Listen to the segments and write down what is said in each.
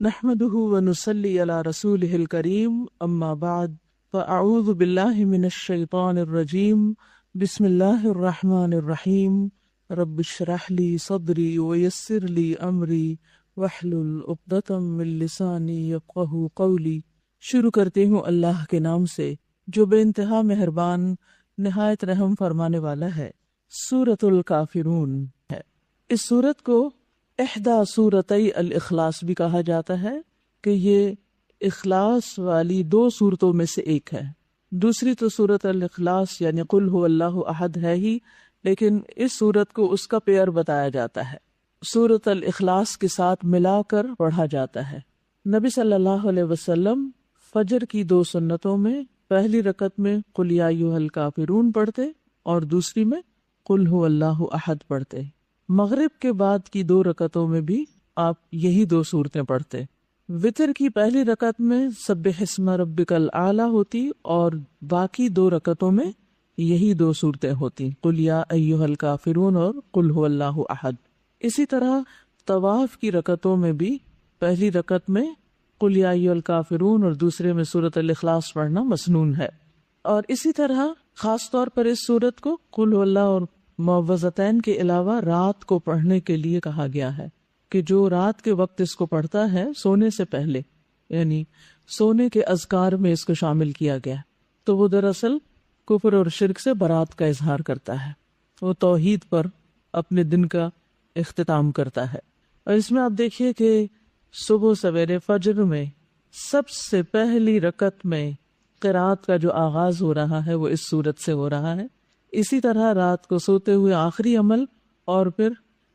نحمده ونصلي على رسوله الكريم اما بعد فاعوذ بالله من الشيطان الرجيم بسم الله الرحمن الرحيم رب اشرح لي صدري ويسر لي امري واحلل عقدة من لساني يفقهوا قولي۔ شروع کرتی ہوں اللہ کے نام سے جو بے انتہا مہربان نہایت رحم فرمانے والا ہے۔ سورۃ الکافرون ہے۔ اس سورت کو احدی سورتي الاخلاص بھی کہا جاتا ہے کہ یہ اخلاص والی دو صورتوں میں سے ایک ہے۔ دوسری تو سورۃ الاخلاص یعنی قل هو اللہ احد ہے ہی، لیکن اس سورت کو اس کا پیئر بتایا جاتا ہے، سورۃ الاخلاص کے ساتھ ملا کر پڑھا جاتا ہے۔ نبی صلی اللہ علیہ وسلم فجر کی دو سنتوں میں پہلی رکعت میں قل یا ایھا الکافرون پڑھتے اور دوسری میں قل هو اللہ احد پڑھتے۔ مغرب کے بعد کی دو رکعتوں میں بھی آپ یہی دو صورتیں پڑھتے۔ وتر کی پہلی رکعت میں سبح اسم ربک الاعلی ہوتی اور باقی دو رکعتوں میں یہی دو صورتیں ہوتی، قل یا ایھا الکافرون اور قل هو اللہ احد۔ اسی طرح طواف کی رکعتوں میں بھی پہلی رکعت میں قل یا ایھا الکافرون اور دوسرے میں سورۃ الاخلاص پڑھنا مسنون ہے۔ اور اسی طرح خاص طور پر اس سورت کو قل هو اللہ اور معوذتین کے علاوہ رات کو پڑھنے کے لیے کہا گیا ہے کہ جو رات کے وقت اس کو پڑھتا ہے سونے سے پہلے، یعنی سونے کے اذکار میں اس کو شامل کیا گیا، تو وہ دراصل کفر اور شرک سے برات کا اظہار کرتا ہے، وہ توحید پر اپنے دن کا اختتام کرتا ہے۔ اور اس میں آپ دیکھیے کہ صبح سویرے فجر میں سب سے پہلی رکعت میں قرات کا جو آغاز ہو رہا ہے وہ اس سورت سے ہو رہا ہے۔ اسی طرح رات کو سوتے ہوئے آخری عمل اور پھر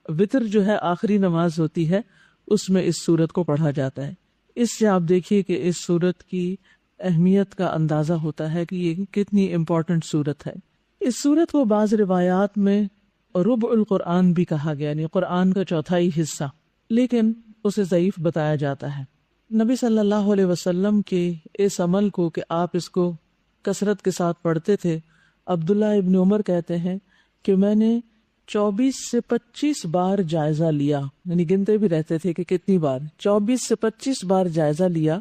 وتر جو ہے آخری نماز ہوتی ہے، اس میں اس سورت کو پڑھا جاتا ہے۔ اس سے آپ دیکھیے کہ اس سورت کی اہمیت کا اندازہ ہوتا ہے کہ یہ کتنی امپورٹنٹ سورت ہے۔ اس سورت کو بعض روایات میں ربع القرآن بھی کہا گیا، یعنی قرآن کا چوتھائی حصہ، لیکن اسے ضعیف بتایا جاتا ہے۔ نبی صلی اللہ علیہ وسلم کے اس عمل کو کہ آپ اس کو کثرت کے ساتھ پڑھتے تھے، عبداللہ ابن عمر کہتے ہیں کہ میں نے 24 سے 25 بار جائزہ لیا، یعنی گنتے بھی رہتے تھے کہ کتنی بار، 24 سے 25 بار جائزہ لیا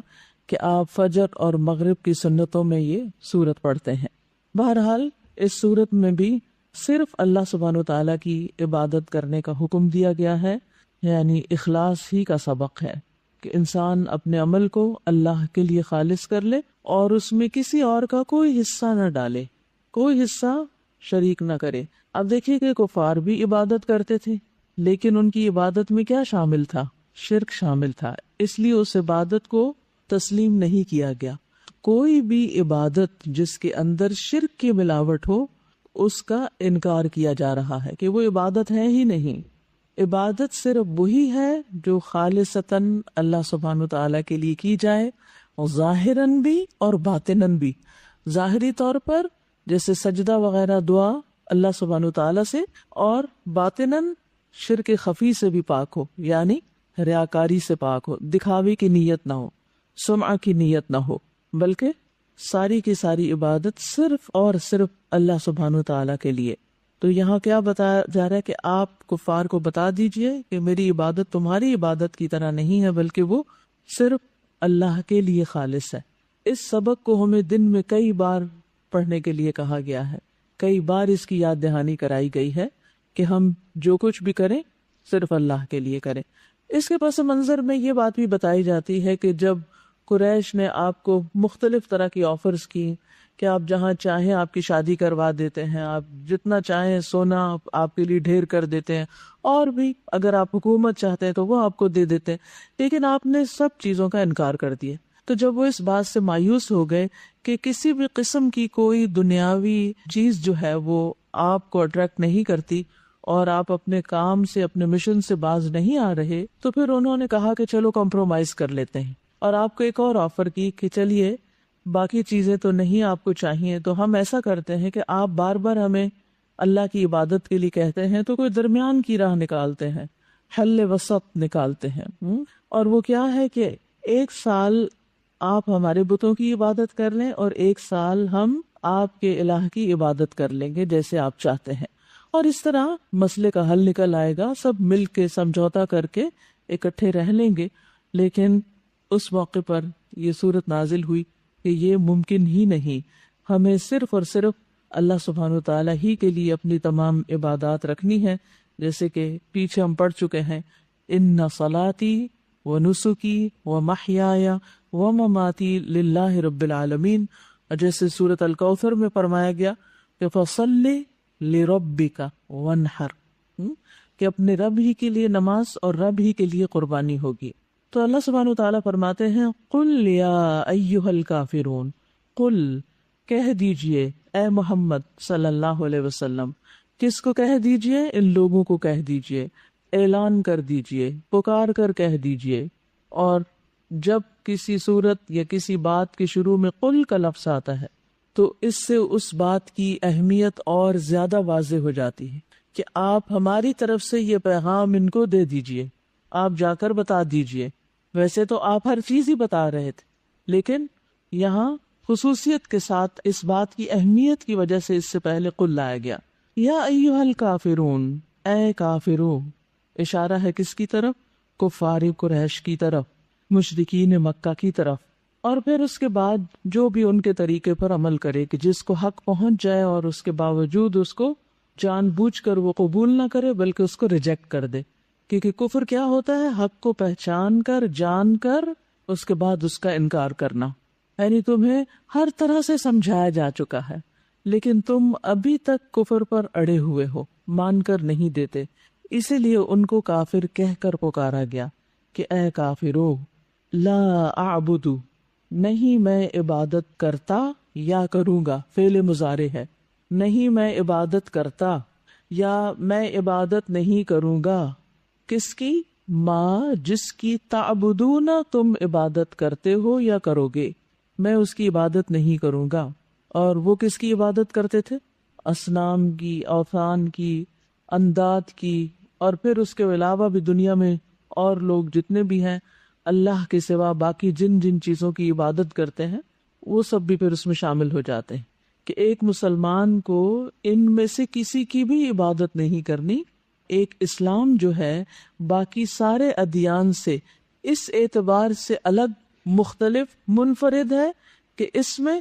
کہ آپ فجر اور مغرب کی سنتوں میں یہ سورت پڑھتے ہیں۔ بہرحال اس سورت میں بھی صرف اللہ سبحانہ و تعالیٰ کی عبادت کرنے کا حکم دیا گیا ہے، یعنی اخلاص ہی کا سبق ہے کہ انسان اپنے عمل کو اللہ کے لیے خالص کر لے اور اس میں کسی اور کا کوئی حصہ نہ ڈالے، کوئی حصہ شریک نہ کرے۔ اب دیکھیے کہ کفار بھی عبادت کرتے تھے، لیکن ان کی عبادت میں کیا شامل تھا؟ شرک شامل تھا، اس لیے اس عبادت کو تسلیم نہیں کیا گیا۔ کوئی بھی عبادت جس کے اندر شرک کی ملاوٹ ہو، اس کا انکار کیا جا رہا ہے کہ وہ عبادت ہے ہی نہیں۔ عبادت صرف وہی ہے جو خالصتاً اللہ سبحانہ تعالیٰ کے لیے کی جائے، ظاہراً بھی اور باطناً بھی۔ ظاہری طور پر جیسے سجدہ وغیرہ دعا اللہ سبحانہ تعالیٰ سے، اور باطناً شرک خفی سے بھی پاک ہو، یعنی ریاکاری سے پاک ہو، دکھاوے کی نیت نہ ہو، سمعہ کی نیت نہ ہو، بلکہ ساری کی ساری عبادت صرف اور صرف اللہ سبحانہ تعالیٰ کے لیے۔ تو یہاں کیا بتایا جا رہا ہے کہ آپ کفار کو بتا دیجئے کہ میری عبادت تمہاری عبادت کی طرح نہیں ہے، بلکہ وہ صرف اللہ کے لیے خالص ہے۔ اس سبق کو ہمیں دن میں کئی بار پڑھنے کے لیے کہا گیا ہے، کئی بار اس کی یاد دہانی کرائی گئی ہے کہ ہم جو کچھ بھی کریں صرف اللہ کے لیے کریں۔ اس کے پس منظر میں یہ بات بھی بتائی جاتی ہے کہ جب قریش نے آپ کو مختلف طرح کی آفرز کی کہ آپ جہاں چاہیں آپ کی شادی کروا دیتے ہیں، آپ جتنا چاہیں سونا آپ کے لیے ڈھیر کر دیتے ہیں، اور بھی اگر آپ حکومت چاہتے ہیں تو وہ آپ کو دے دیتے ہیں، لیکن آپ نے سب چیزوں کا انکار کر دیا۔ تو جب وہ اس بات سے مایوس ہو گئے کہ کسی بھی قسم کی کوئی دنیاوی چیز جو ہے وہ آپ کو اٹریکٹ نہیں کرتی اور آپ اپنے کام سے، اپنے مشن سے باز نہیں آ رہے، تو پھر انہوں نے کہا کہ چلو کمپرومائز کر لیتے ہیں، اور آپ کو ایک اور آفر کی کہ چلیے باقی چیزیں تو نہیں آپ کو چاہیے، تو ہم ایسا کرتے ہیں کہ آپ بار بار ہمیں اللہ کی عبادت کے لیے کہتے ہیں تو کوئی درمیان کی راہ نکالتے ہیں، حل وسط نکالتے ہیں۔ اور وہ کیا ہے کہ 1 سال آپ ہمارے بتوں کی عبادت کر لیں اور 1 سال ہم آپ کے الہ کی عبادت کر لیں گے جیسے آپ چاہتے ہیں، اور اس طرح مسئلے کا حل نکل آئے گا، سب مل کے سمجھوتا کر کے اکٹھے رہ لیں گے۔ لیکن اس موقع پر یہ صورت نازل ہوئی کہ یہ ممکن ہی نہیں، ہمیں صرف اور صرف اللہ سبحانہ وتعالی ہی کے لیے اپنی تمام عبادات رکھنی ہے، جیسے کہ پیچھے ہم پڑھ چکے ہیں ان صلاتی و نسکی و محیای و مماتی للہ رب العالمین، اور جیسے سورۃ الکوثر میں فرمایا گیا کہ فصلی لربک وانحر، کہ اپنے رب ہی کے لیے نماز اور رب ہی کے لیے قربانی ہوگی۔ تو اللہ سبحانہ وتعالیٰ فرماتے ہیں قل یا ایھا الکافرون، قل کہہ دیجئے اے محمد صلی اللہ علیہ وسلم، کس کو کہہ دیجئے؟ ان لوگوں کو کہہ دیجئے، اعلان کر دیجئے، پکار کر کہہ دیجئے۔ اور جب کسی صورت یا کسی بات کے شروع میں قل کا لفظ آتا ہے تو اس سے اس بات کی اہمیت اور زیادہ واضح ہو جاتی ہے کہ آپ ہماری طرف سے یہ پیغام ان کو دے دیجئے، آپ جا کر بتا دیجئے۔ ویسے تو آپ ہر چیز ہی بتا رہے تھے، لیکن یہاں خصوصیت کے ساتھ اس بات کی اہمیت کی وجہ سے اس سے پہلے قل لایا گیا۔ یا ایھا الکافرون، اے کافرو، اشارہ ہے کس کی طرف؟ کفار قریش کی طرف، مشرکین مکہ کی طرف۔ اور پھر اس کے بعد جو بھی ان کے طریقے پر عمل کرے کہ جس کو حق پہنچ جائے اور اس کے باوجود اس کو جان بوجھ کر وہ قبول نہ کرے بلکہ اس کو ریجیکٹ کر دے، کیونکہ کفر کیا ہوتا ہے؟ حق کو پہچان کر، جان کر، اس کے بعد اس کا انکار کرنا۔ یعنی تمہیں ہر طرح سے سمجھایا جا چکا ہے لیکن تم ابھی تک کفر پر اڑے ہوئے ہو، مان کر نہیں دیتے، اسی لیے ان کو کافر کہہ کر پکارا گیا کہ اے کافرو، لا اعبد، نہیں میں عبادت کرتا یا کروں گا، فعل مضارع ہے، نہیں میں عبادت کرتا یا میں عبادت نہیں کروں گا، کس کی؟ ماں جس کی تعبدون تم عبادت کرتے ہو یا کرو گے، میں اس کی عبادت نہیں کروں گا۔ اور وہ کس کی عبادت کرتے تھے؟ اصنام کی، اوثان کی، انداد کی، اور پھر اس کے علاوہ بھی دنیا میں اور لوگ جتنے بھی ہیں اللہ کے سوا باقی جن جن چیزوں کی عبادت کرتے ہیں وہ سب بھی پھر اس میں شامل ہو جاتے ہیں کہ ایک مسلمان کو ان میں سے کسی کی بھی عبادت نہیں کرنی۔ ایک اسلام جو ہے باقی سارے ادیان سے اس اعتبار سے الگ، مختلف، منفرد ہے کہ اس میں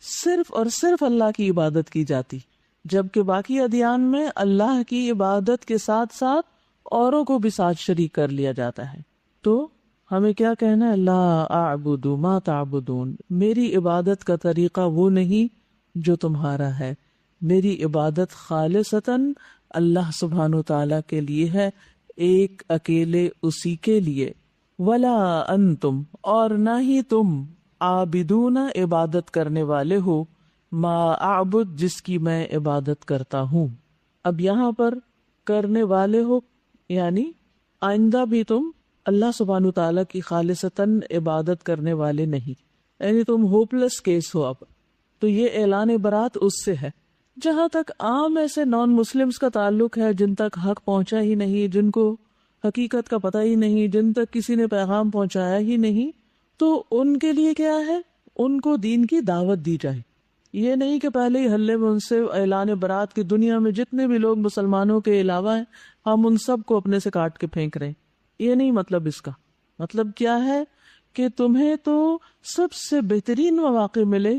صرف اور صرف اللہ کی عبادت کی جاتی، جبکہ باقی ادیان میں اللہ کی عبادت کے ساتھ ساتھ اوروں کو بھی ساتھ شریک کر لیا جاتا ہے۔ تو ہمیں کیا کہنا ہے؟ لا اعبد ما تعبدون، میری عبادت کا طریقہ وہ نہیں جو تمہارا ہے، میری عبادت خالصتاً اللہ سبحانہ تعالیٰ کے لیے ہے، ایک اکیلے اسی کے لیے۔ ولا انتم، اور نہ ہی تم، عابدون عبادت کرنے والے ہو، ما اعبد جس کی میں عبادت کرتا ہوں۔ اب یہاں پر کرنے والے ہو یعنی آئندہ بھی تم اللہ سبحانہ تعالیٰ کی خالصتاً عبادت کرنے والے نہیں، یعنی تم ہوپلس کیس ہو۔ اب تو یہ اعلان برات اس سے ہے۔ جہاں تک عام ایسے نان مسلمز کا تعلق ہے جن تک حق پہنچا ہی نہیں، جن کو حقیقت کا پتہ ہی نہیں، جن تک کسی نے پیغام پہنچایا ہی نہیں، تو ان کے لیے کیا ہے؟ ان کو دین کی دعوت دی جائے، یہ نہیں کہ پہلے ہی حلے میں ان سے اعلان برات کی دنیا میں جتنے بھی لوگ مسلمانوں کے علاوہ ہیں ہم ان سب کو اپنے سے کاٹ کے پھینک رہے ہیں۔ یہ نہیں مطلب اس کا۔ مطلب کیا ہے کہ تمہیں تو سب سے بہترین مواقع ملے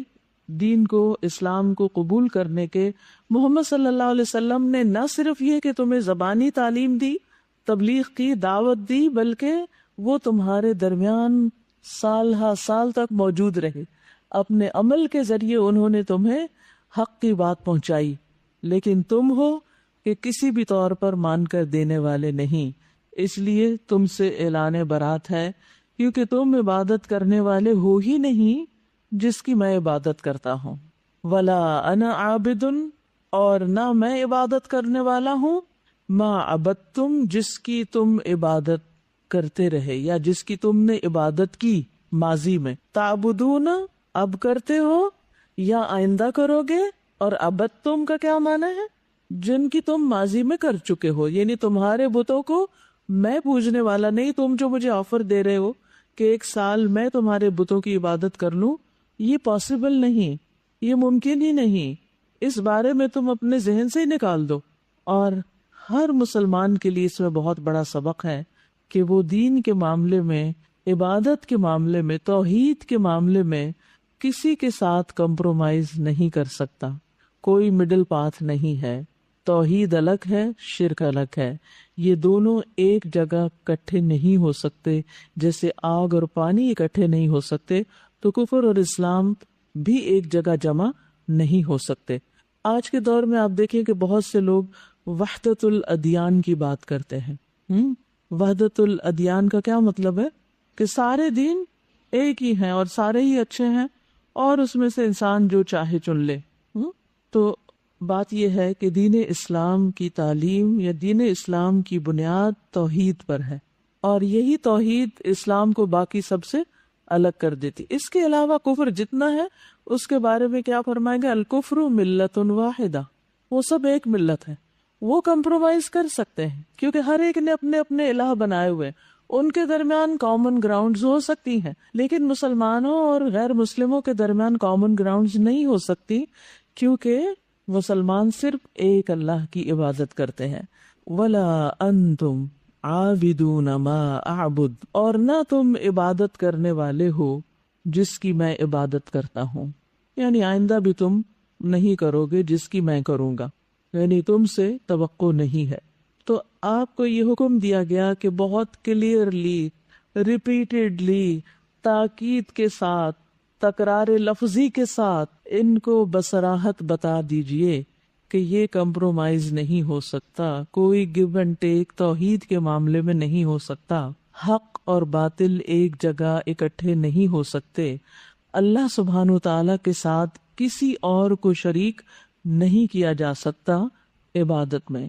دین کو، اسلام کو قبول کرنے کے۔ محمد صلی اللہ علیہ وسلم نے نہ صرف یہ کہ تمہیں زبانی تعلیم دی، تبلیغ کی، دعوت دی، بلکہ وہ تمہارے درمیان سال ہا سال تک موجود رہے، اپنے عمل کے ذریعے انہوں نے تمہیں حق کی بات پہنچائی، لیکن تم ہو کہ کسی بھی طور پر مان کر دینے والے نہیں، اس لیے تم سے اعلان برات ہے، کیونکہ تم عبادت کرنے والے ہو ہی نہیں جس کی میں عبادت کرتا ہوں۔ ولا انا عابد، اور نہ میں عبادت کرنے والا ہوں، ما عبدتم جس کی تم عبادت کرتے رہے یا جس کی تم نے عبادت کی ماضی میں، تعبدون اب کرتے ہو یا آئندہ کرو گے، اور عبدتم کا کیا معنی ہے؟ جن کی تم ماضی میں کر چکے ہو، یعنی تمہارے بتوں کو میں پوجنے والا نہیں۔ تم جو مجھے آفر دے رہے ہو کہ ایک سال میں تمہارے بتوں کی عبادت کر لوں، یہ پاسبل نہیں، یہ ممکن ہی نہیں، اس بارے میں تم اپنے ذہن سے ہی نکال دو۔ اور ہر مسلمان کے لیے اس میں بہت بڑا سبق ہے کہ وہ دین کے معاملے میں عبادت کے معاملے میں، توحید کے معاملے میں کسی کے ساتھ کمپرومائز نہیں کر سکتا، کوئی مڈل پاتھ نہیں ہے. توحید الگ ہے، شرک الگ ہے، یہ دونوں ایک جگہ اکٹھے نہیں ہو سکتے. جیسے آگ اور پانی اکٹھے نہیں ہو سکتے، تو کفر اور اسلام بھی ایک جگہ جمع نہیں ہو سکتے. آج کے دور میں آپ دیکھیں کہ بہت سے لوگ وحدت الادیان کی بات کرتے ہیں. وحدت الادیان کا کیا مطلب ہے؟ کہ سارے دین ایک ہی ہیں اور سارے ہی اچھے ہیں، اور اس میں سے انسان جو چاہے چن لے. تو بات یہ ہے کہ دین اسلام کی تعلیم یا دین اسلام کی بنیاد توحید پر ہے، اور یہی توحید اسلام کو باقی سب سے الگ کر دیتی. اس کے علاوہ کفر جتنا ہے اس کے بارے میں کیا فرمائیں گے؟ الکفر ملت واحدہ، وہ سب ایک ملت ہے. وہ کمپرومائز کر سکتے ہیں کیونکہ ہر ایک نے اپنے اپنے الہ بنائے ہوئے، ان کے درمیان کامن گراؤنڈز ہو سکتی ہیں، لیکن مسلمانوں اور غیر مسلموں کے درمیان کامن گراؤنڈز نہیں ہو سکتی، کیونکہ مسلمان صرف ایک اللہ کی عبادت کرتے ہیں. وَلَا أَنْتُمْ عَابِدُونَ مَا أَعْبُدُ، اور نہ تم عبادت کرنے والے ہو جس کی میں عبادت کرتا ہوں. یعنی آئندہ بھی تم نہیں کرو گے جس کی میں کروں گا، یعنی تم سے توقع نہیں ہے. تو آپ کو یہ حکم دیا گیا کہ بہت کلیئرلی، ریپیٹڈلی، تاکید کے ساتھ، تکرار لفظی کے ساتھ ان کو بصراحت بتا دیجئے کہ یہ کمپرومائز نہیں ہو سکتا، کوئی گیو اینڈ ٹیک توحید کے معاملے میں نہیں ہو سکتا. حق اور باطل ایک جگہ اکٹھے نہیں ہو سکتے. اللہ سبحانہ و تعالی کے ساتھ کسی اور کو شریک نہیں کیا جا سکتا عبادت میں.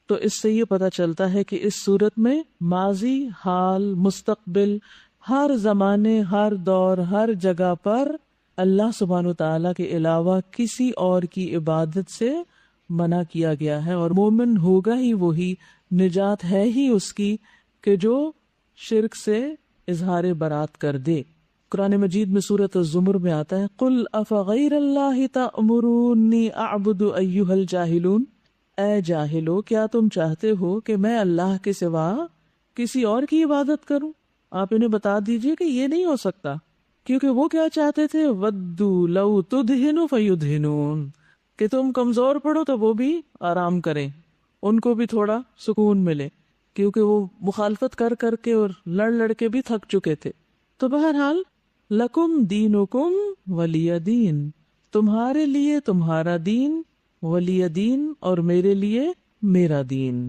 تو اس سے یہ پتہ چلتا ہے کہ اس صورت میں ماضی، حال، مستقبل، ہر زمانے، ہر دور، ہر جگہ پر اللہ سبحانہ و تعالیٰ کے علاوہ کسی اور کی عبادت سے منع کیا گیا ہے. اور مومن ہوگا ہی وہی، نجات ہے ہی اس کی کہ جو شرک سے اظہار برات کر دے. قرآن مجید میں سورۃ الزمر میں آتا ہے قُلْ أَفَغَيْرَ اللَّهِ تَأْمُرُونِّي أَعْبُدُ أَيُّهَا الْجَاهِلُونَ، اے جاہلو کیا تم چاہتے ہو کہ میں اللہ کے سوا کسی اور کی عبادت کروں؟ آپ انہیں بتا دیجئے کہ یہ نہیں ہو سکتا، کیونکہ وہ کیا چاہتے تھے؟ وَدُّوا لَوْ تُدْهِنُ فَيُدْهِنُونَ، کہ تم کمزور پڑو تو وہ بھی آرام کریں، ان کو بھی تھوڑا سکون ملے، کیونکہ وہ مخالفت کر کر کے اور لڑ لڑ کے بھی تھک چکے تھے. تو بہرحال لَكُمْ دِينُكُمْ وَلِيَ دِينِ، تمہارے لیے تمہارا دین، ولی دین، اور میرے لیے میرا دین.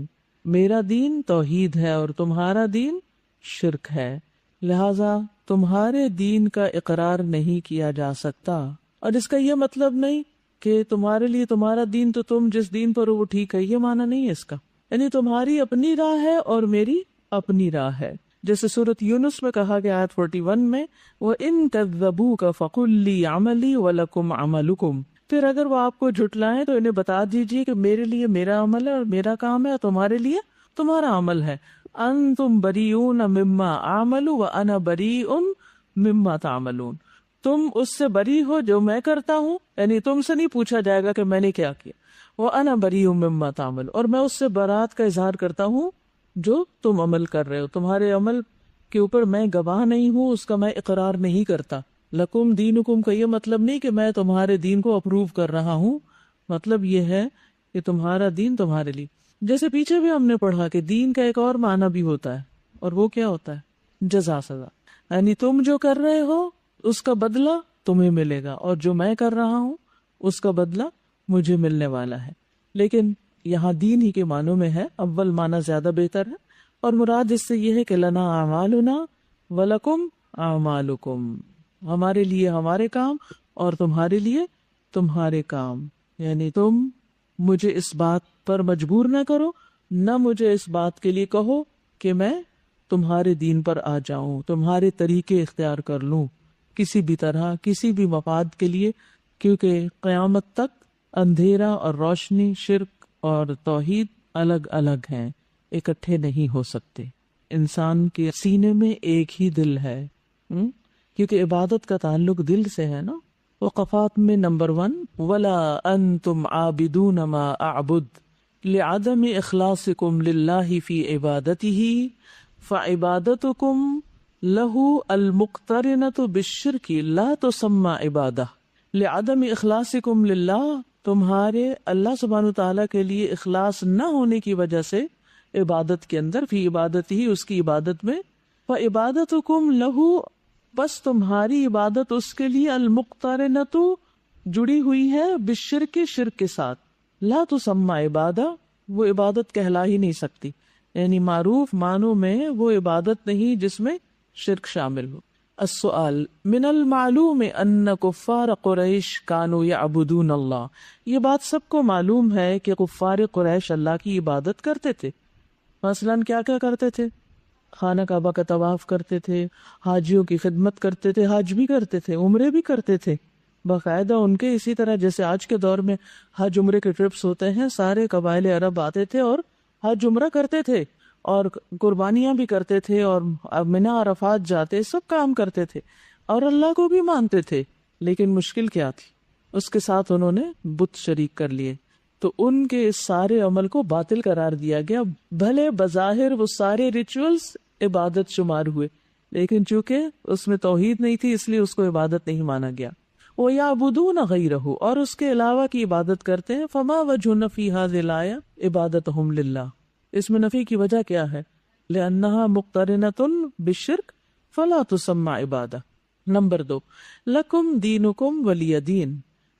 میرا دین توحید ہے اور تمہارا دین شرک ہے، لہذا تمہارے دین کا اقرار نہیں کیا جا سکتا. اور اس کا یہ مطلب نہیں کہ تمہارے لیے تمہارا دین تو تم جس دین پر ہو وہ ٹھیک ہے، یہ معنی نہیں ہے اس کا. یعنی تمہاری اپنی راہ ہے اور میری اپنی راہ ہے. جیسے سورۃ یونس میں کہا گیا آیت 41 میں وَإِن كَذَّبُوكَ فَقُلْ لِي عَمَلِي وَلَكُمْ عَمَلُكُمْ، پھر اگر وہ آپ کو جھٹلائیں تو انہیں بتا دیجیے کہ میرے لیے میرا عمل ہے اور میرا کام ہے، اور تمہارے لیے تمہارا عمل ہے. انتم بریئون مما اعمل وانا بریء مما تعملون، تم اس سے بری ہو جو میں کرتا ہوں، یعنی تم سے نہیں پوچھا جائے گا کہ میں نے کیا کیا. وانا بریء مما تعمل، اور میں اس سے برات کا اظہار کرتا ہوں جو تم عمل کر رہے ہو. تمہارے عمل کے اوپر میں گواہ نہیں ہوں، اس کا میں اقرار نہیں کرتا. لکم دینکم کا یہ مطلب نہیں کہ میں تمہارے دین کو اپروو کر رہا ہوں، مطلب یہ ہے کہ تمہارا دین تمہارے لیے. جیسے پیچھے بھی ہم نے پڑھا کہ دین کا ایک اور معنی بھی ہوتا ہے، اور وہ کیا ہوتا ہے؟ جزا، سزا. یعنی تم جو کر رہے ہو اس کا بدلہ تمہیں ملے گا، اور جو میں کر رہا ہوں اس کا بدلہ مجھے ملنے والا ہے. لیکن یہاں دین ہی کے معنوں میں ہے، اول معنی زیادہ بہتر ہے، اور مراد اس سے یہ ہے کہ لنا اعمالنا ولکم اعمالکم، ہمارے لیے ہمارے کام اور تمہارے لیے تمہارے کام. یعنی تم مجھے اس بات پر مجبور نہ کرو، نہ مجھے اس بات کے لیے کہو کہ میں تمہارے دین پر آ جاؤں، تمہارے طریقے اختیار کر لوں کسی بھی طرح، کسی بھی مفاد کے لیے، کیونکہ قیامت تک اندھیرا اور روشنی، شرک اور توحید الگ الگ ہیں، اکٹھے نہیں ہو سکتے. انسان کے سینے میں ایک ہی دل ہے، کیونکہ عبادت کا تعلق دل سے ہے نا. وقفات میں نمبر 1 ولا انتم عابدون ما اعبد لعدم اخلاصکم للہ فی عبادتہ فعبادتکم لہو المقترنۃ بالشرک لا تسمى عبادہ لعدم اخلاصکم للہ، تمہارے اللہ سبحانہ تعالیٰ کے لیے اخلاص نہ ہونے کی وجہ سے عبادت کے اندر، فی عبادت ہی، اس کی عبادت میں، فعبادتکم لہو، بس تمہاری عبادت اس کے لیے، المقترنۃ جڑی ہوئی ہے، بالشرک، شرک کے ساتھ، لا تسمى عبادہ، وہ عبادت کہلا ہی نہیں سکتی، یعنی معروف معنوں میں وہ عبادت نہیں جس میں شرک شامل ہو۔ السؤال من المعلوم ان کفار قریش کانوا یعبدون اللہ، یہ بات سب کو معلوم ہے کہ کفار قریش اللہ کی عبادت کرتے تھے۔ مثلاً کیا کیا کرتے تھے؟ خانہ کعبہ کا طواف کرتے تھے، حاجیوں کی خدمت کرتے تھے، حج بھی کرتے تھے، عمرے بھی کرتے تھے باقاعدہ ان کے، اسی طرح جیسے آج کے دور میں حج عمرے کے ٹرپس ہوتے ہیں، سارے قبائل عرب آتے تھے اور حج عمرہ کرتے تھے اور قربانیاں بھی کرتے تھے اور منی عرفات جاتے، سب کام کرتے تھے اور اللہ کو بھی مانتے تھے، لیکن مشکل کیا تھی؟ اس کے ساتھ انہوں نے بت شریک کر لیے، تو ان کے اس سارے عمل کو باطل قرار دیا گیا، بھلے بظاہر وہ سارے ریچولز عبادت شمار ہوئے، لیکن چونکہ اس میں توحید نہیں تھی اس لیے اس کو عبادت نہیں مانا گیا۔ وَيَعْبُدُونَ غَيْرَهُ، اور اس کے علاوہ کی عبادت کرتے ہیں، فَمَا وَجْهُ نَفِي هَذِهِ الْآيَةِ عِبَادَتُهُمْ لِلَّهِ، اس میں نفی کی وجہ کیا ہے؟ لِأَنَّهَا مُقْتَرِنَةٌ بِالشِّرْكِ فَلَا تُسَمَّى عِبَادَةً۔ نمبر 2، لَكُمْ دِينُكُمْ وَلِيَ دِينِ،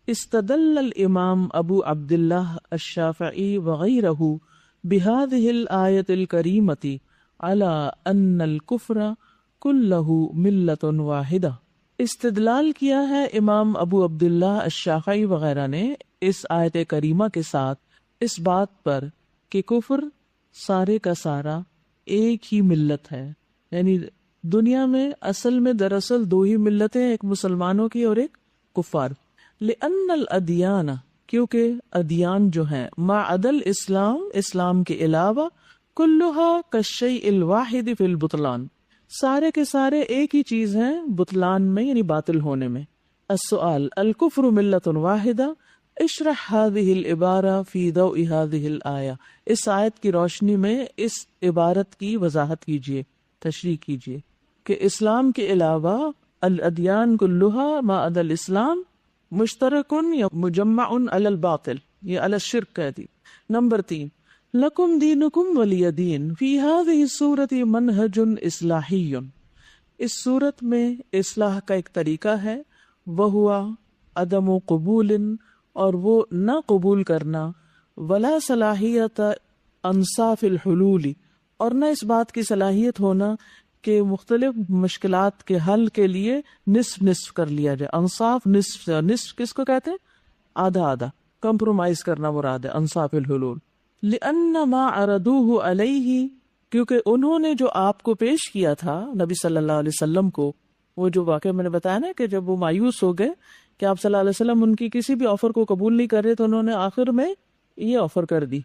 استدل الامام ابو عبداللہ الشافعی وغیرہ بهذه الآية الكريمة على ان الكفر كله ملة واحدة، استدلال کیا ہے امام ابو عبداللہ الشافعی وغیرہ نے اس آیت کریمہ کے ساتھ اس بات پر کہ کفر سارے کا سارا ایک ہی ملت ہے، یعنی دنیا میں اصل میں دراصل دو ہی ملتیں، ایک مسلمانوں کی اور ایک کفار۔ لأن الادیان، کیونکہ ادیان جو ہیں، ما عدا الاسلام، اسلام کے علاوہ، کلھا کالشیء الواحد فی البطلان، سارے کے سارے ایک ہی چیز ہیں بطلان میں، یعنی باطل ہونے میں۔ السؤال الکفر ملۃ واحدہ، اشرح هذه العبارہ فی ضوء هذه الآیہ، اس آیت کی روشنی میں اس عبارت کی وضاحت کیجیے، تشریح کیجیے کہ اسلام کے علاوہ الادیان کلھا ما عدا الاسلام مشترکن یا مجمع علی الباطل، یہ علی الشرک کہہ دی۔ نمبر 3، لکم دینکم ولی دین، فی هذه السورة منہج اصلاحی، اس صورت میں اصلاح کا ایک طریقہ ہے، وہو عدم قبول، اور وہ نہ قبول کرنا، ولا صلاحیت انصاف الحلول، اور نہ اس بات کی صلاحیت ہونا کہ مختلف مشکلات کے حل کے لیے نصف نصف کر لیا جائے۔ انصاف نصف، نصف کس کو کہتے ہیں؟ آدھا آدھا، کمپرومائز کرنا مراد ہے انصاف الحلول۔ لأن ما عرضوه علیہ، کیونکہ انہوں نے جو آپ کو پیش کیا تھا نبی صلی اللہ علیہ وسلم کو، وہ جو واقعہ میں نے بتایا نا کہ جب وہ مایوس ہو گئے کہ آپ صلی اللہ علیہ وسلم ان کی کسی بھی آفر کو قبول نہیں کر رہے، تو انہوں نے آخر میں یہ آفر کر دی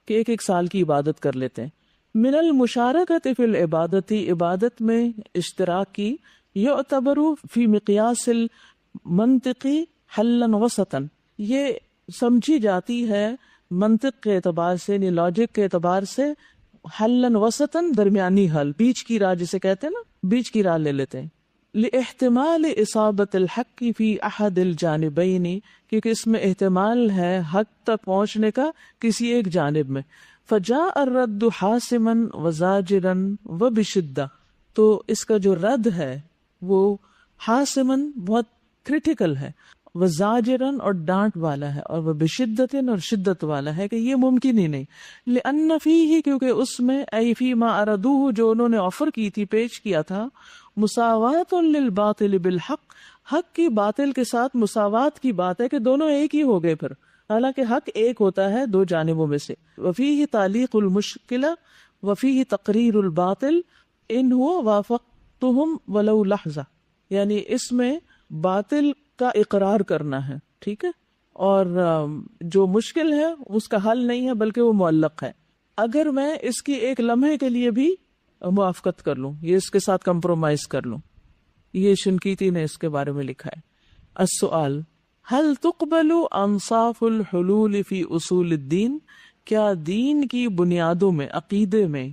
کہ ایک ایک سال کی عبادت کر لیتے ہیں۔ من المشارکت فی العبادت، عبادت میں اشتراک کی، یعتبر فی مقیاس المنطقی حلا وسطا، یہ سمجھی جاتی ہے منطق کے اعتبار سے، یعنی لاجک کے اعتبار سے، حلا وسطا، درمیانی حل، بیچ کی راہ جسے کہتے ہیں نا، بیچ کی راہ لے لیتے ہیں۔ لاحتمال اصابت الحق فی احد الجانبین، کیونکہ اس میں احتمال ہے حق تک پہنچنے کا کسی ایک جانب میں۔ فجاء الرد حاسما وزاجرا وبشدہ، تو اس کا جو رد ہے وہ حاسما بہت کریٹیکل ہے، وزاجرا اور ڈانٹ والا ہے، اور وہ بشدت اور شدت والا ہے کہ یہ ممکن ہی نہیں۔ لأن فیہ، کیونکہ اس میں، ای فی ما اردوہ، جو انہوں نے آفر کی تھی، پیش کیا تھا، مساوات للباطل بالحق، حق کی باطل کے ساتھ مساوات کی بات ہے کہ دونوں ایک ہی ہو گئے پھر، حالانکہ حق ایک ہوتا ہے دو جانبوں میں سے۔ وفیہ تعلیق المشکلہ وفیہ تقریر الباطل ان ہوا وافقتہم ولو لحظہ، یعنی اس میں باطل کا اقرار کرنا ہے، ٹھیک ہے، اور جو مشکل ہے اس کا حل نہیں ہے بلکہ وہ معلق ہے، اگر میں اس کی ایک لمحے کے لیے بھی موافقت کر لوں، یہ اس کے ساتھ کمپرومائز کر لوں۔ یہ شنقیطی نے اس کے بارے میں لکھا ہے۔ السؤال هل تقبل انصاف الحلول فی اصول الدین، کیا دین کی بنیادوں میں، عقیدے میں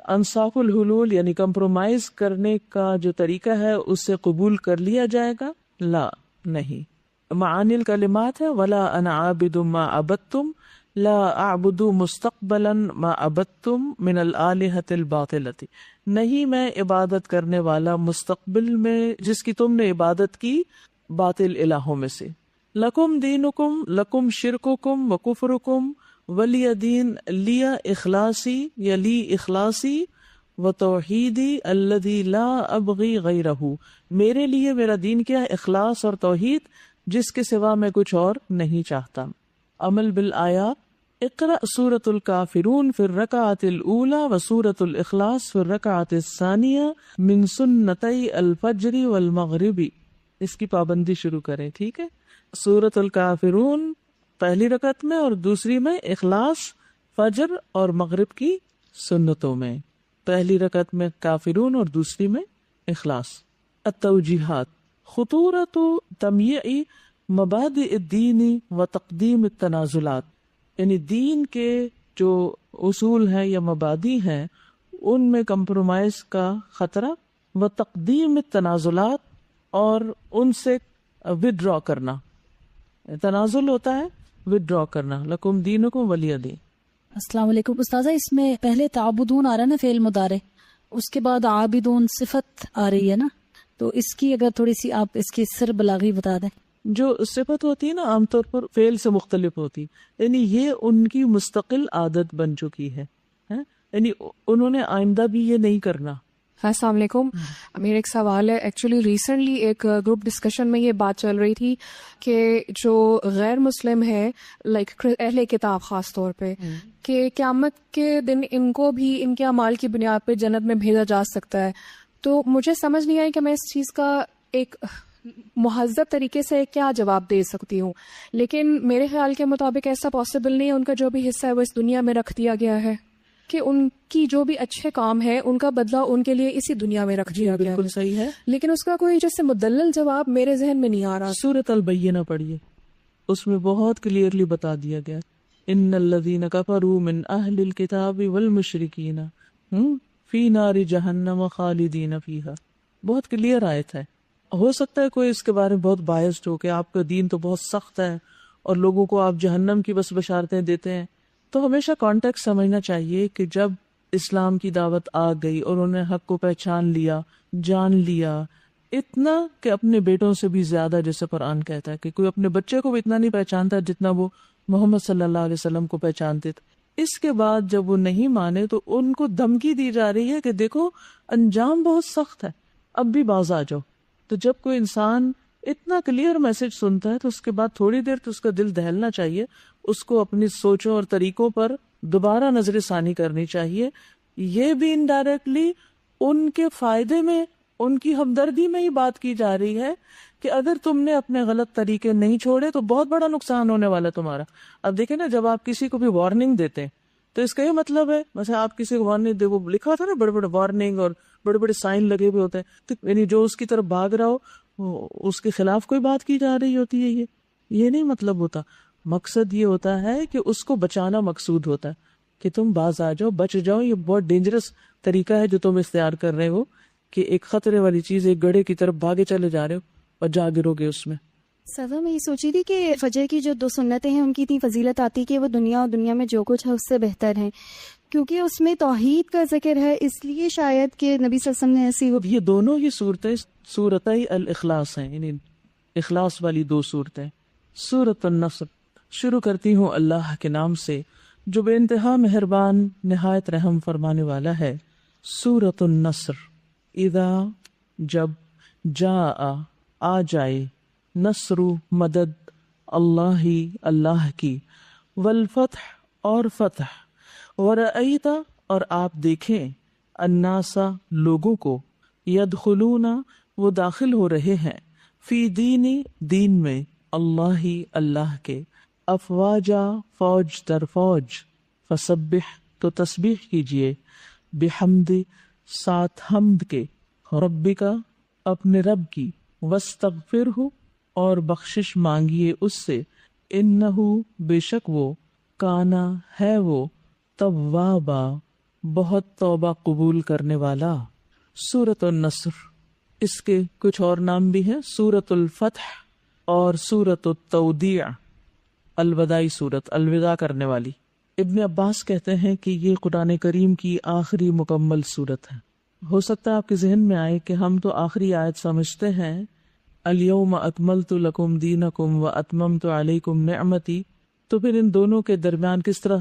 انصاف الحلول یعنی کمپرومائز کرنے کا جو طریقہ ہے اس سے قبول کر لیا جائے گا؟ لا، نہیں. معانی الکلمات ہے ولا انا عابد ما عبدتم لا اعبد مستقبلا ما عبدتم من الالہۃ الباطلۃ. نہیں میں عبادت کرنے والا مستقبل میں جس کی تم نے عبادت کی باطل الہوں میں سے. لکم دینکم لکم شرککم وکفرکم ولی دین لیا اخلاصی یا لی اخلاصی و توحیدی الذی لا ابغی غیرہ. میرے لیے میرا دین کیا ہے؟ اخلاص اور توحید جس کے سوا میں کچھ اور نہیں چاہتا. عمل بالآیات. اقرأ سورة الکافرون فی الرکعۃ الاولی و سورة الاخلاص فی الرکعۃ الثانیہ من سنتی الفجر والمغرب. اس کی پابندی شروع کریں، ٹھیک ہے؟ سورة الکافرون پہلی رکعت میں اور دوسری میں اخلاص فجر اور مغرب کی سنتوں میں. پہلی رکعت میں کافرون اور دوسری میں اخلاص. التوجیحات. خطورت تمیع مبادئ الدین و تقدیم التنازلات. یعنی دین کے جو اصول ہیں یا مبادی ہیں ان میں کمپرومائز کا خطرہ، و تقدیم التنازلات اور ان سے ودرا کرنا. تنازل ہوتا ہے ودرا کرنا. لکم دینکم ولی دین. السلام علیکم استاذہ، اس میں پہلے تعبدون آ رہا ہے نا فعل مضارع، اس کے بعد عابدون صفت آ رہی ہے نا، تو اس کی اگر تھوڑی سی آپ اس کی سر بلاغی بتا دیں. جو صفت ہوتی ہے نا عام طور پر فعل سے مختلف ہوتی، یعنی یہ ان کی مستقل عادت بن چکی ہے، یعنی انہوں نے آئندہ بھی یہ نہیں کرنا. السلام علیکم. میرا ایک سوال ہے. ایکچولی ریسنٹلی ایک گروپ ڈسکشن میں یہ بات چل رہی تھی کہ جو غیر مسلم ہے لائک اہل کتاب خاص طور پہ، کہ قیامت کے دن ان کو بھی ان کے اعمال کی بنیاد پہ جنت میں بھیجا جا سکتا ہے. تو مجھے سمجھ نہیں آئی کہ میں اس چیز کا ایک مہذب طریقے سے کیا جواب دے سکتی ہوں، لیکن میرے خیال کے مطابق ایسا پاسبل نہیں ہے. ان کا جو بھی حصہ ہے وہ اس دنیا میں رکھ دیا گیا ہے کہ ان کی جو بھی اچھے کام ہے ان کا بدلہ ان کے لیے اسی دنیا میں رکھ دیا گیا. بالکل صحیح ہے، لیکن اس کا کوئی جیسے مدلل جواب میرے ذہن میں نہیں آ رہا. سورۃ البینہ پڑھیے، اس میں بہت کلیئرلی بتا دیا گیا ان الذین کفروا من اہل الکتاب والمشرکین فی نار جہنم خالدین فیہا. بہت کلیئر آیت ہے. ہو سکتا ہے کوئی اس کے بارے میں بہت بائسڈ ہو کہ آپ کا دین تو بہت سخت ہے اور لوگوں کو آپ جہنم کی بس بشارتیں دیتے ہیں. تو ہمیشہ کانٹیکٹ سمجھنا چاہیے کہ جب اسلام کی دعوت آ گئی اور انہوں نے حق کو پہچان لیا، جان لیا، اتنا کہ اپنے بیٹوں سے بھی زیادہ، جیسے قرآن کہتا ہے کہ کوئی اپنے بچے کو بھی اتنا نہیں پہچانتا جتنا وہ محمد صلی اللہ علیہ وسلم کو پہچانتے تھے. اس کے بعد جب وہ نہیں مانے تو ان کو دھمکی دی جا رہی ہے کہ دیکھو انجام بہت سخت ہے، اب بھی باز آ جاؤ. تو جب کوئی انسان اتنا کلیئر میسج سنتا ہے تو اس کے بعد تھوڑی دیر تو اس کا دل دہلنا چاہیے، اس کو اپنی سوچوں اور طریقوں پر دوبارہ نظر ثانی کرنی چاہیے. یہ بھی انڈائریکٹلی ان کے فائدے میں، ان کی ہمدردی میں ہی بات کی جا رہی ہے کہ اگر تم نے اپنے غلط طریقے نہیں چھوڑے تو بہت بڑا نقصان ہونے والا تمہارا. اب دیکھیں نا، جب آپ کسی کو بھی وارننگ دیتے ہیں تو اس کا یہ مطلب ہے، مثلا آپ کسی کو وارننگ دے، وہ لکھا ہوتا ہے نا بڑے بڑے وارننگ اور بڑے بڑے سائن لگے ہوئے ہوتے ہیں، تو یعنی جو اس کی طرف بھاگ رہا ہو اس کے خلاف کوئی بات کی جا رہی ہوتی ہے. یہ نہیں مطلب ہوتا. مقصد یہ ہوتا ہے کہ اس کو بچانا مقصود ہوتا ہے کہ تم باز آ جاؤ، بچ جاؤ. یہ بہت ڈینجرس طریقہ ہے جو تم اختیار کر رہے ہو کہ ایک خطرے والی چیز، ایک گڑھے کی طرف بھاگے چلے جا رہے ہو اور جا گرو گے اس میں. سزا میں یہ سوچی تھی کہ فجر کی جو 2 سنتیں ہیں ان کی اتنی فضیلت آتی کہ وہ دنیا اور دنیا میں جو کچھ ہے اس سے بہتر ہے، کیونکہ اس میں توحید کا ذکر ہے، اس لیے شاید کہ نبی صلی اللہ علیہ وسلم نے ایسی یہ دونوں ہی صورتیں سورتِ الاخلاص ہیں، یعنی اخلاص والی 2 صورتیں. سورۃ النصر. شروع کرتی ہوں اللہ کے نام سے جو بے انتہا مہربان نہایت رحم فرمانے والا ہے. سورۃ النصر. اذا جب، جاء آ جائے، نصر مدد، اللہ اللہ کی، والفتح اور فتح، ورأیت اور آپ دیکھیں، الناس لوگوں کو، یدخلون وہ داخل ہو رہے ہیں، فی دینی دین میں، اللہ اللہ کے، افواجا فوج در فوج، فسبح تو تسبیح کیجئے، بحمد ساتھ حمد کے، ربکا اپنے رب کی، واستغفرہ اور بخشش مانگیے اس سے، انہ بے شک وہ، کانا ہے وہ، توابا بہت توبہ قبول کرنے والا. سورۃ النصر، اس کے کچھ اور نام بھی ہیں، سورۃ الفتح اور سورۃ التودیع، الوداعی سورت، الوداع کرنے والی. ابن عباس کہتے ہیں کہ یہ قرآن کریم کی آخری مکمل سورت ہے. ہو سکتا ہے آپ کے ذہن میں آئے کہ ہم تو آخری آیت سمجھتے ہیں الیوم اکملت لکم دینکم و اتممت علیکم نعمتی، تو پھر ان دونوں کے درمیان کس طرح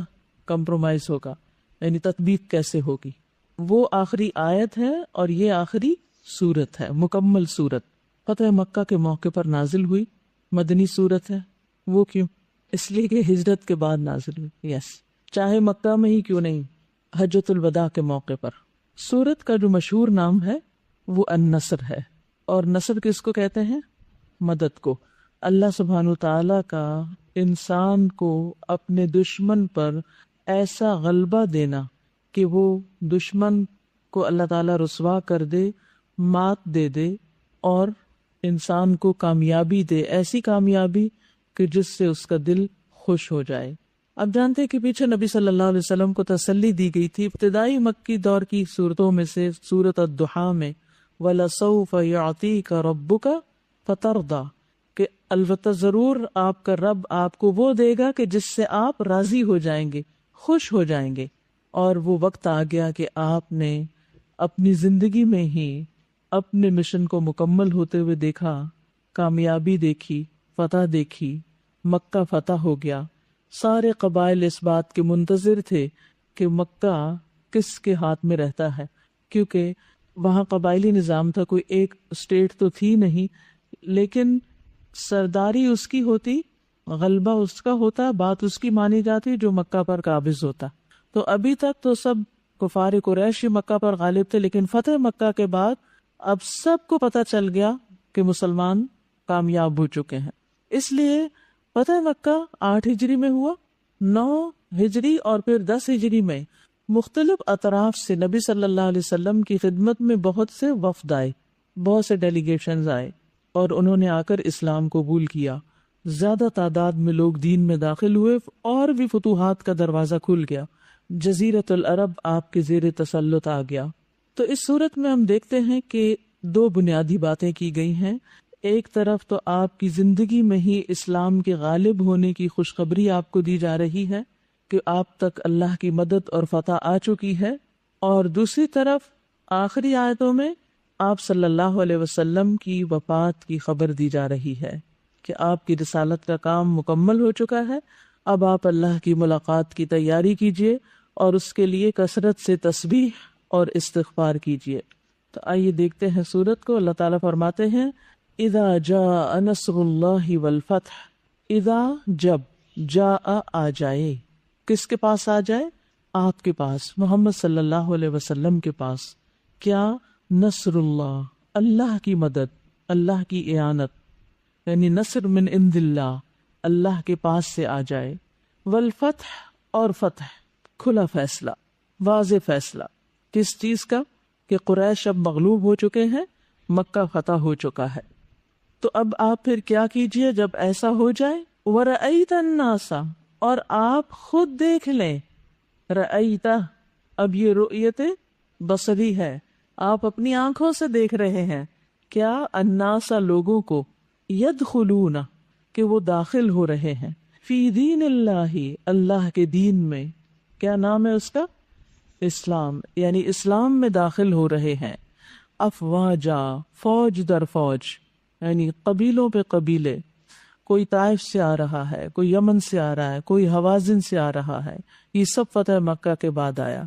کمپرومائز ہوگا، یعنی تطبیق کیسے ہوگی؟ وہ آخری آیت ہے اور یہ آخری سورت ہے، مکمل سورت. فتح مکہ کے موقع پر نازل ہوئی، مدنی سورت ہے. وہ کیوں؟ اس لیے کہ ہجرت کے بعد نازل ہوئی. یس، چاہے مکہ میں ہی کیوں نہیں، حجۃ الوداع کے موقع پر. سورت کا جو مشہور نام ہے وہ النصر ہے. اور نصر کس کو کہتے ہیں؟ مدد کو. اللہ سبحانہ وتعالی کا انسان کو اپنے دشمن پر ایسا غلبہ دینا کہ وہ دشمن کو اللہ تعالیٰ رسوا کر دے، مات دے دے، اور انسان کو کامیابی دے، ایسی کامیابی کہ جس سے اس کا دل خوش ہو جائے. اب جانتے ہیں کہ پیچھے نبی صلی اللہ علیہ وسلم کو تسلی دی گئی تھی. ابتدائی مکی دور کی صورتوں میں سے سورۃ الضحیٰ میں وَلَسَوْفَ يُعْطِيكَ رَبُّكَ فَتَرْضَىٰ، کہ البتہ ضرور آپ کا رب آپ کو وہ دے گا کہ جس سے آپ راضی ہو جائیں گے، خوش ہو جائیں گے. اور وہ وقت آ گیا کہ آپ نے اپنی زندگی میں ہی اپنے مشن کو مکمل ہوتے ہوئے دیکھا، کامیابی دیکھی، فتح دیکھی. مکہ فتح ہو گیا. سارے قبائل اس بات کے منتظر تھے کہ مکہ کس کے ہاتھ میں رہتا ہے، کیونکہ وہاں قبائلی نظام تھا، کوئی ایک اسٹیٹ تو تھی نہیں، لیکن سرداری اس کی ہوتی، غلبہ اس کا ہوتا، بات اس کی مانی جاتی جو مکہ پر قابض ہوتا. تو ابھی تک تو سب کفار قریش مکہ پر غالب تھے، لیکن فتح مکہ کے بعد اب سب کو پتہ چل گیا کہ مسلمان کامیاب ہو چکے ہیں. اس لیے فتح مکہ 8 ہجری میں ہوا، 9 ہجری اور پھر 10 ہجری میں مختلف اطراف سے نبی صلی اللہ علیہ وسلم کی خدمت میں بہت سے وفد آئے، بہت سے ڈیلیگیشنز آئے، اور انہوں نے آ کر اسلام قبول کیا. زیادہ تعداد میں لوگ دین میں داخل ہوئے اور بھی فتوحات کا دروازہ کھل گیا. جزیرۃ العرب آپ کے زیر تسلط آ گیا. تو اس صورت میں ہم دیکھتے ہیں کہ 2 بنیادی باتیں کی گئی ہیں. ایک طرف تو آپ کی زندگی میں ہی اسلام کے غالب ہونے کی خوشخبری آپ کو دی جا رہی ہے کہ آپ تک اللہ کی مدد اور فتح آ چکی ہے، اور دوسری طرف آخری آیتوں میں آپ صلی اللہ علیہ وسلم کی وفات کی خبر دی جا رہی ہے کہ آپ کی رسالت کا کام مکمل ہو چکا ہے. اب آپ اللہ کی ملاقات کی تیاری کیجیے اور اس کے لیے کثرت سے تسبیح اور استغفار کیجیے. تو آئیے دیکھتے ہیں سورت کو. اللہ تعالیٰ فرماتے ہیں اذا جاء نصر اللہ والفتح. اذا جب، جاء آ جائے، کس کے پاس آ جائے؟ آپ کے پاس، محمد صلی اللہ علیہ وسلم کے پاس. کیا؟ نصر اللہ، اللہ کی مدد، اللہ کی اعانت، یعنی نصر من عند اللہ، اللہ کے پاس سے آ جائے. والفتح، اور فتح، کھلا فیصلہ، واضح فیصلہ. کس چیز کا؟ کہ قریش اب مغلوب ہو چکے ہیں، مکہ فتح ہو چکا ہے. تو اب آپ پھر کیا کیجئے جب ایسا ہو جائے؟ وَرَأَيْتَ النَّاسَ، اور آپ خود دیکھ لیں. رأیت، اب یہ رؤیت بصری ہے، آپ اپنی آنکھوں سے دیکھ رہے ہیں. کیا؟ الناس، لوگوں کو، یدخلون، کہ وہ داخل ہو رہے ہیں، فی دین اللہ، اللہ کے دین میں. کیا نام ہے اس کا؟ اسلام، یعنی اسلام میں داخل ہو رہے ہیں. افواجا، فوج در فوج، یعنی قبیلوں پہ قبیلے. کوئی طائف سے آ رہا ہے، کوئی یمن سے آ رہا ہے، کوئی حوازن سے آ رہا ہے. یہ سب فتح مکہ کے بعد آیا.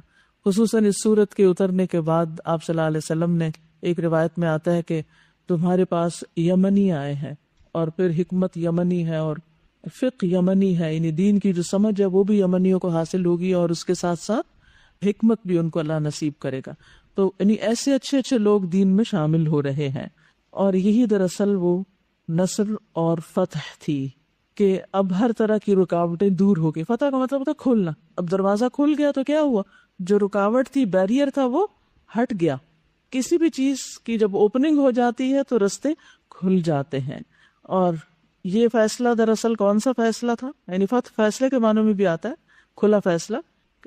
خصوصاً اس سورت کے اترنے کے بعد آپ صلی اللہ علیہ وسلم نے، ایک روایت میں آتا ہے کہ تمہارے پاس یمنی آئے ہیں، اور پھر حکمت یمنی ہے اور فقہ یمنی ہے، یعنی دین کی جو سمجھ ہے وہ بھی یمنیوں کو حاصل ہوگی، اور اس کے ساتھ ساتھ حکمت بھی ان کو اللہ نصیب کرے گا. تو یعنی ایسے اچھے اچھے لوگ دین میں شامل ہو رہے ہیں. اور یہی دراصل وہ نصر اور فتح تھی کہ اب ہر طرح کی رکاوٹیں دور ہو گئی. فتح کا مطلب ہوتا ہے کھلنا. اب دروازہ کھل گیا تو کیا ہوا؟ جو رکاوٹ تھی، بیریئر تھا، وہ ہٹ گیا. کسی بھی چیز کی جب اوپننگ ہو جاتی ہے تو رستے کھل جاتے ہیں. اور یہ فیصلہ دراصل کون سا فیصلہ تھا؟ یعنی فتح فیصلے کے معنوں میں بھی آتا ہے، کھلا فیصلہ.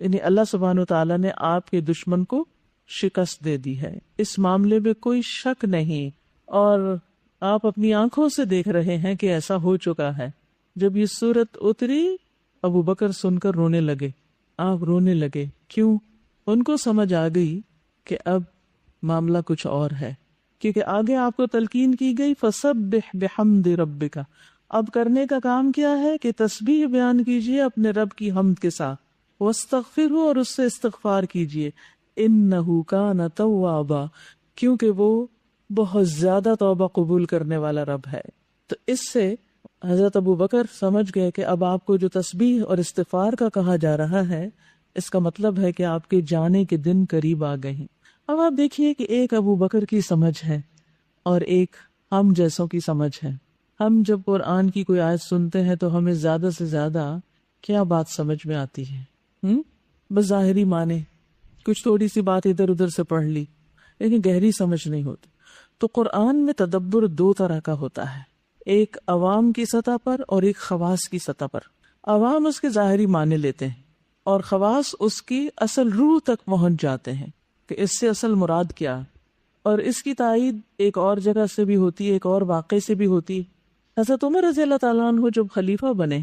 یعنی اللہ سبحانہ تعالیٰ نے آپ کے دشمن کو شکست دے دی ہے، اس معاملے میں کوئی شک نہیں، اور آپ اپنی آنکھوں سے دیکھ رہے ہیں کہ ایسا ہو چکا ہے۔ جب یہ سورت اتری ابو بکر سن کر رونے لگے، آپ رونے لگے، کیوں؟ ان کو سمجھ آ گئی کہ اب معاملہ کچھ اور ہے، کیونکہ آگے آپ کو تلقین کی گئی فسبح بحمد ربک، اب کرنے کا کام کیا ہے کہ تسبیح بیان کیجئے اپنے رب کی حمد کے ساتھ، واستغفرہ، اور اس سے استغفار کیجئے، انہ کان توابا، کیونکہ وہ بہت زیادہ توبہ قبول کرنے والا رب ہے۔ تو اس سے حضرت ابو بکر سمجھ گئے کہ اب آپ کو جو تسبیح اور استغفار کا کہا جا رہا ہے، اس کا مطلب ہے کہ آپ کے جانے کے دن قریب آ گئے ہیں۔ اب آپ دیکھیے کہ ایک ابو بکر کی سمجھ ہے اور ایک ہم جیسوں کی سمجھ ہے۔ ہم جب قرآن کی کوئی آیت سنتے ہیں تو ہمیں زیادہ سے زیادہ کیا بات سمجھ میں آتی ہے؟ بس ظاہری معنی، کچھ تھوڑی سی بات ادھر ادھر سے پڑھ لی، لیکن گہری سمجھ نہیں ہوتی۔ تو قرآن میں تدبر دو طرح کا ہوتا ہے، ایک عوام کی سطح پر اور ایک خواص کی سطح پر۔ عوام اس کے ظاہری معنی لیتے ہیں اور خواص اس کی اصل روح تک پہنچ جاتے ہیں کہ اس سے اصل مراد کیا، اور اس کی تائید ایک اور جگہ سے بھی ہوتی ہے، ایک اور واقعے سے بھی ہوتی ہے۔ حضرت عمر رضی اللہ تعالیٰ عنہ جب خلیفہ بنے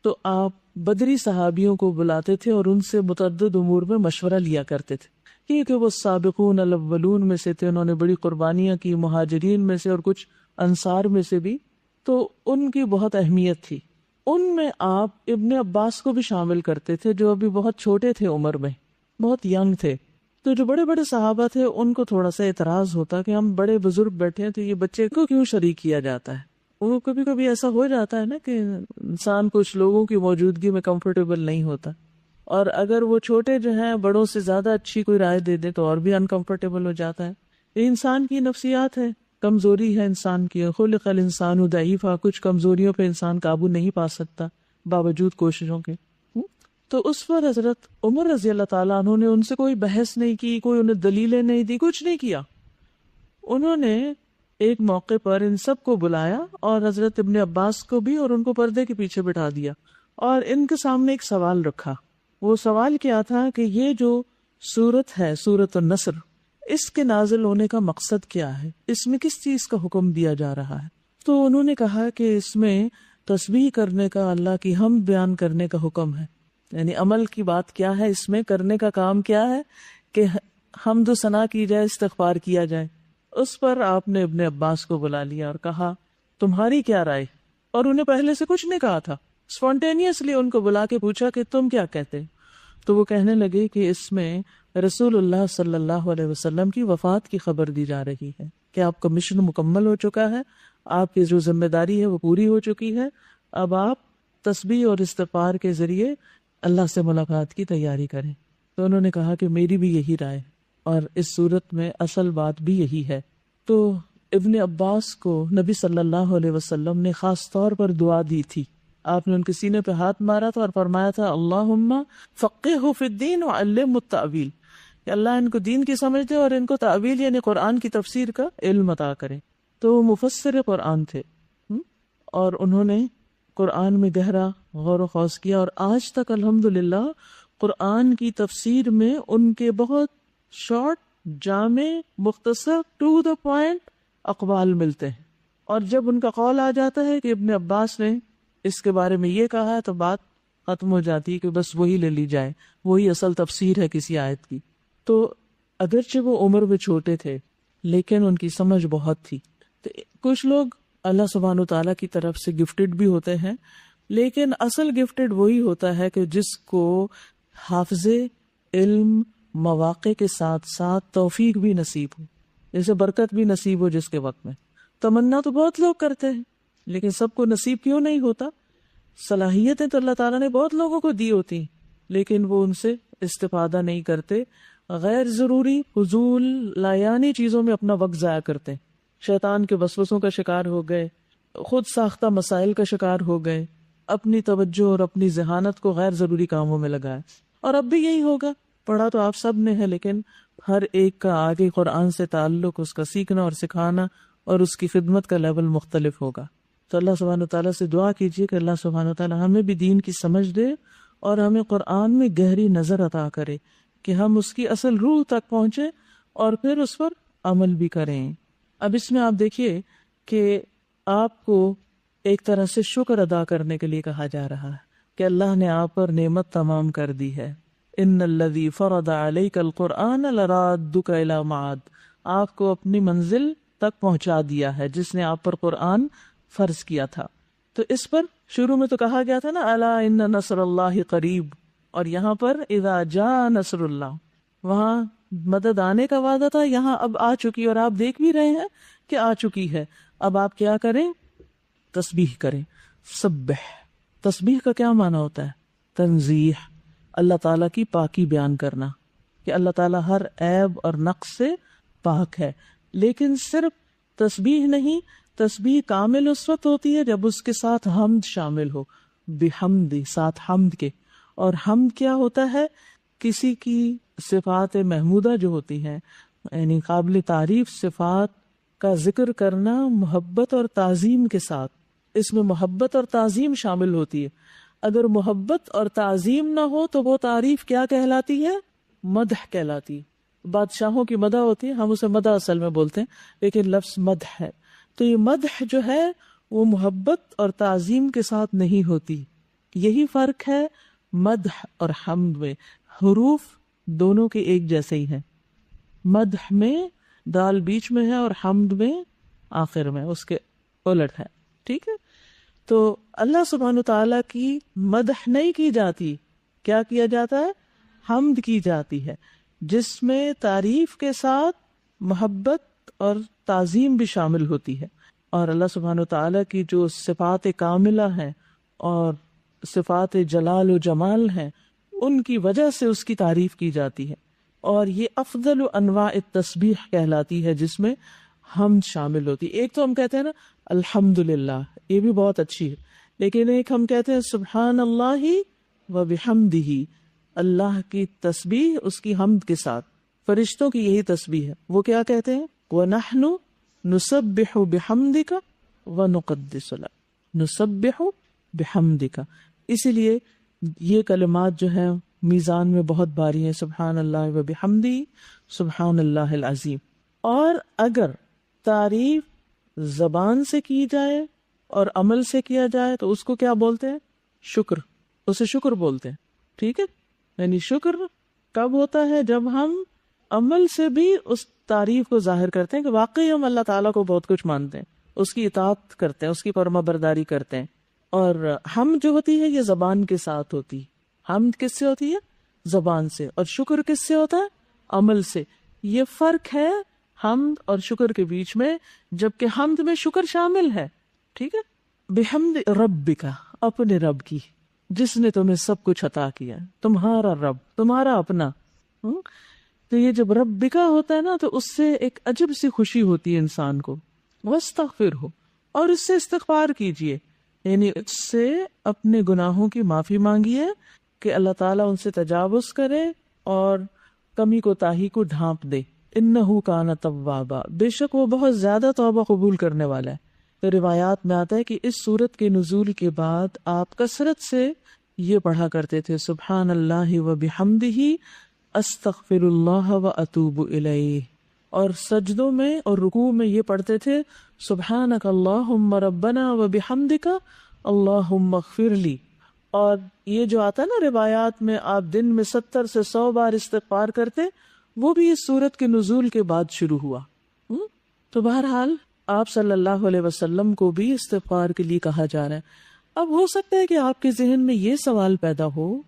تو آپ بدری صحابیوں کو بلاتے تھے اور ان سے متعدد امور میں مشورہ لیا کرتے تھے، کیونکہ وہ سابقون الاولون میں سے تھے، انہوں نے بڑی قربانیاں کی، مہاجرین میں سے اور کچھ انصار میں سے بھی، تو ان کی بہت اہمیت تھی۔ ان میں آپ ابن عباس کو بھی شامل کرتے تھے جو ابھی بہت چھوٹے تھے، عمر میں بہت ینگ تھے۔ تو جو بڑے بڑے صحابہ تھے ان کو تھوڑا سا اعتراض ہوتا کہ ہم بڑے بزرگ بیٹھے ہیں تو یہ بچے کو کیوں شریک کیا جاتا ہے۔ وہ کبھی کبھی ایسا ہو جاتا ہے نا کہ انسان کچھ لوگوں کی موجودگی میں کمفرٹیبل نہیں ہوتا، اور اگر وہ چھوٹے جو ہیں بڑوں سے زیادہ اچھی کوئی رائے دے دے تو اور بھی انکمفرٹیبل ہو جاتا ہے۔ یہ انسان کی نفسیات ہے، کمزوری ہے انسان کی، خلق الانسان ضعیفا، کچھ کمزوریوں پہ انسان قابو نہیں پا سکتا باوجود کوششوں کے۔ تو اس پر حضرت عمر رضی اللہ تعالیٰ عنہ نے ان سے کوئی بحث نہیں کی، کوئی انہیں دلیلیں نہیں دی، کچھ نہیں کیا۔ انہوں نے ایک موقع پر ان سب کو بلایا اور حضرت ابن عباس کو بھی، اور ان کو پردے کے پیچھے بٹھا دیا اور ان کے سامنے ایک سوال رکھا۔ وہ سوال کیا تھا کہ یہ جو سورت ہے، سورت النصر، اس کے نازل ہونے کا مقصد کیا ہے، اس میں کس چیز کا حکم دیا جا رہا ہے؟ تو انہوں نے کہا کہ اس میں تسبیح کرنے کا، اللہ کی حمد بیان کرنے کا حکم ہے، یعنی عمل کی بات کیا ہے، اس میں کرنے کا کام کیا ہے کہ حمد و ثنا کی جائے، استغفار کیا جائے۔ اس پر آپ نے ابن عباس کو بلا لیا اور کہا تمہاری کیا رائے، اور انہیں پہلے سے کچھ نہیں کہا تھا، اسپونٹینیسلی ان کو بلا کے پوچھا کہ تم کیا کہتے؟ تو وہ کہنے لگے کہ اس میں رسول اللہ صلی اللہ علیہ وسلم کی وفات کی خبر دی جا رہی ہے کہ آپ کا مشن مکمل ہو چکا ہے، آپ کی جو ذمہ داری ہے وہ پوری ہو چکی ہے، اب آپ تسبیح اور استغفار کے ذریعے اللہ سے ملاقات کی تیاری کریں۔ تو انہوں نے کہا کہ میری بھی یہی رائے، اور اس صورت میں اصل بات بھی یہی ہے۔ تو ابن عباس کو نبی صلی اللہ علیہ وسلم نے خاص طور پر دعا دی تھی، آپ نے ان کے سینے پہ ہاتھ مارا تھا اور فرمایا تھا اللہم فقہہ فی الدین وعلمہ التأویل، کہ اللہ ان کو دین کی سمجھ دے اور ان کو تأویل یعنی قرآن کی تفسیر کا علم عطا کرے۔ تو وہ مفسر قرآن تھے اور انہوں نے قرآن میں گہرا غور و خوض کیا، اور آج تک الحمدللہ قرآن کی تفسیر میں ان کے بہت شارٹ، جامع، مختصر، ٹو دا پوائنٹ اقوال ملتے ہیں، اور جب ان کا قول آ جاتا ہے کہ ابن عباس نے اس کے بارے میں یہ کہا ہے تو بات ختم ہو جاتی ہے کہ بس وہی لے لی جائے، وہی اصل تفسیر ہے کسی آیت کی۔ تو اگرچہ وہ عمر میں چھوٹے تھے لیکن ان کی سمجھ بہت تھی۔ تو کچھ لوگ اللہ سبحانہ تعالیٰ کی طرف سے گفٹڈ بھی ہوتے ہیں، لیکن اصل گفٹڈ وہی ہوتا ہے کہ جس کو حافظ علم، مواقع کے ساتھ ساتھ توفیق بھی نصیب ہو، جیسے برکت بھی نصیب ہو جس کے وقت میں۔ تمنا تو بہت لوگ کرتے ہیں لیکن سب کو نصیب کیوں نہیں ہوتا؟ صلاحیتیں تو اللہ تعالیٰ نے بہت لوگوں کو دی ہوتی لیکن وہ ان سے استفادہ نہیں کرتے، غیر ضروری فضول لایانی چیزوں میں اپنا وقت ضائع کرتے، شیطان کے وسوسوں کا شکار ہو گئے، خود ساختہ مسائل کا شکار ہو گئے، اپنی توجہ اور اپنی ذہانت کو غیر ضروری کاموں میں لگائے۔ اور اب بھی یہی ہوگا، پڑھا تو آپ سب نے ہے لیکن ہر ایک کا آگے قرآن سے تعلق، اس کا سیکھنا اور سکھانا اور اس کی خدمت کا لیول مختلف ہوگا۔ تو اللہ سبحانہ تعالیٰ سے دعا کیجیے کہ اللہ سبحانہ تعالیٰ ہمیں بھی دین کی سمجھ دے اور ہمیں قرآن میں گہری نظر عطا کرے کہ ہم اس کی اصل روح تک پہنچے اور پھر اس پر عمل بھی کریں۔ اب اس میں آپ دیکھیے کہ آپ کو ایک طرح سے شکر ادا کرنے کے لیے کہا جا رہا ہے کہ اللہ نے آپ پر نعمت تمام کر دی ہے۔ ان الذی فرض علیک القرآن لرادک الی معاد، آپ کو اپنی منزل تک پہنچا دیا ہے جس نے آپ پر قرآن فرض کیا تھا۔ تو اس پر شروع میں تو کہا گیا تھا نا الا ان نصر اللہ قریب، اور یہاں پر اذا جاء نصر اللہ، وہاں مدد آنے کا وعدہ تھا، یہاں اب آ چکی، اور آپ دیکھ بھی رہے ہیں کہ آ چکی ہے۔ اب آپ کیا کریں؟ تسبیح کریں۔ سبح، تسبیح کا کیا معنی ہوتا ہے؟ تنزیح، اللہ تعالیٰ کی پاکی بیان کرنا کہ اللہ تعالیٰ ہر عیب اور نقص سے پاک ہے۔ لیکن صرف تسبیح نہیں، تسبیح کامل اس وقت ہوتی ہے جب اس کے ساتھ حمد شامل ہو، بحمد، ساتھ حمد کے۔ اور حمد کیا ہوتا ہے؟ کسی کی صفات محمودہ جو ہوتی ہیں، یعنی قابل تعریف صفات کا ذکر کرنا محبت اور تعظیم کے ساتھ، اس میں محبت اور تعظیم شامل ہوتی ہے۔ اگر محبت اور تعظیم نہ ہو تو وہ تعریف کیا کہلاتی ہے؟ مدح کہلاتی ہے۔ بادشاہوں کی مدح ہوتی ہے، ہم اسے مدح اصل میں بولتے ہیں، لیکن لفظ مدح ہے۔ تو یہ مدح جو ہے وہ محبت اور تعظیم کے ساتھ نہیں ہوتی۔ یہی فرق ہے مدح اور حمد میں، حروف دونوں کے ایک جیسے ہی ہیں۔ مدح میں دال بیچ میں ہے اور حمد میں آخر میں، اس کے الٹ ہے، ٹھیک ہے؟ تو اللہ سبحانہ وتعالیٰ کی مدح نہیں کی جاتی، کیا کیا جاتا ہے؟ حمد کی جاتی ہے، جس میں تعریف کے ساتھ محبت اور تعظیم بھی شامل ہوتی ہے۔ اور اللہ سبحانہ وتعالیٰ کی جو صفات کاملہ ہیں اور صفات جلال و جمال ہیں، ان کی وجہ سے اس کی تعریف کی جاتی ہے۔ اور یہ افضل انواع التسبیح کہلاتی ہے جس میں حمد شامل ہوتی ہے۔ ایک تو ہم کہتے ہیں نا الحمدللہ، یہ بھی بہت اچھی ہے، لیکن ایک ہم کہتے ہیں سبحان اللہ و بحمدہ، اللہ کی تسبیح اس کی حمد کے ساتھ۔ فرشتوں کی یہی تسبیح ہے، وہ کیا کہتے ہیں؟ وَنَحْنُ نُسَبِّحُ بِحَمْدِكَ وَنُقَدِّسُ لَكَ، نُسَبِّحُ بِحَمْدِكَ۔ اسی لیے یہ کلمات جو ہیں میزان میں بہت باری ہیں، سبحان اللہ و بحمدہ، سبحان اللہ العظیم۔ اور اگر تعریف زبان سے کی جائے اور عمل سے کیا جائے تو اس کو کیا بولتے ہیں؟ شکر، اسے شکر بولتے ہیں، ٹھیک ہے؟ یعنی شکر کب ہوتا ہے؟ جب ہم عمل سے بھی اس تعریف کو ظاہر کرتے ہیں کہ واقعی ہم اللہ تعالیٰ کو بہت کچھ مانتے ہیں، اس کی اطاعت کرتے ہیں، اس کی فرما برداری کرتے ہیں۔ اور حمد جو ہوتی ہے یہ زبان کے ساتھ ہوتی ہے۔ حمد کس سے ہوتی ہے؟ زبان سے۔ اور شکر کس سے ہوتا ہے؟ عمل سے۔ یہ فرق ہے حمد اور شکر کے بیچ میں، جبکہ حمد میں شکر شامل ہے، ٹھیک ہے؟ بحمد ربک، اپنے رب کی، جس نے تمہیں سب کچھ عطا کیا، تمہارا رب، تمہارا اپنا۔ تو یہ جب ربکا ہوتا ہے نا تو اس سے ایک عجب سی خوشی ہوتی ہے انسان کو۔ واستغفرہ، اور اس سے استغفار کیجئے، یعنی اس سے اپنے گناہوں کی معافی مانگیے کہ اللہ تعالیٰ ان سے تجاوز کرے اور کمی کوتاہی کو ڈھانپ دے۔ انہ کان توابا، بے شک وہ بہت زیادہ توبہ قبول کرنے والا ہے۔ تو روایات میں آتا ہے کہ اس سورت کے نزول کے بعد آپ کثرت سے یہ پڑھا کرتے تھے سبحان اللہ و بحمدہ استغفر اللہ و اتوب الیہ، اور سجدوں میں اور رکوع میں یہ پڑھتے تھے سبحانک اللہم ربنا و بحمدک اللہم اغفر لی۔ اور یہ جو آتا نا روایات میں آپ دن میں 70 سے 100 بار استغفار کرتے، وہ بھی اس سورت کے نزول کے بعد شروع ہوا۔ تو بہرحال آپ صلی اللہ علیہ وسلم کو بھی استغفار کے لیے کہا جا رہا ہے۔ اب ہو سکتا ہے کہ آپ کے ذہن میں یہ سوال پیدا ہو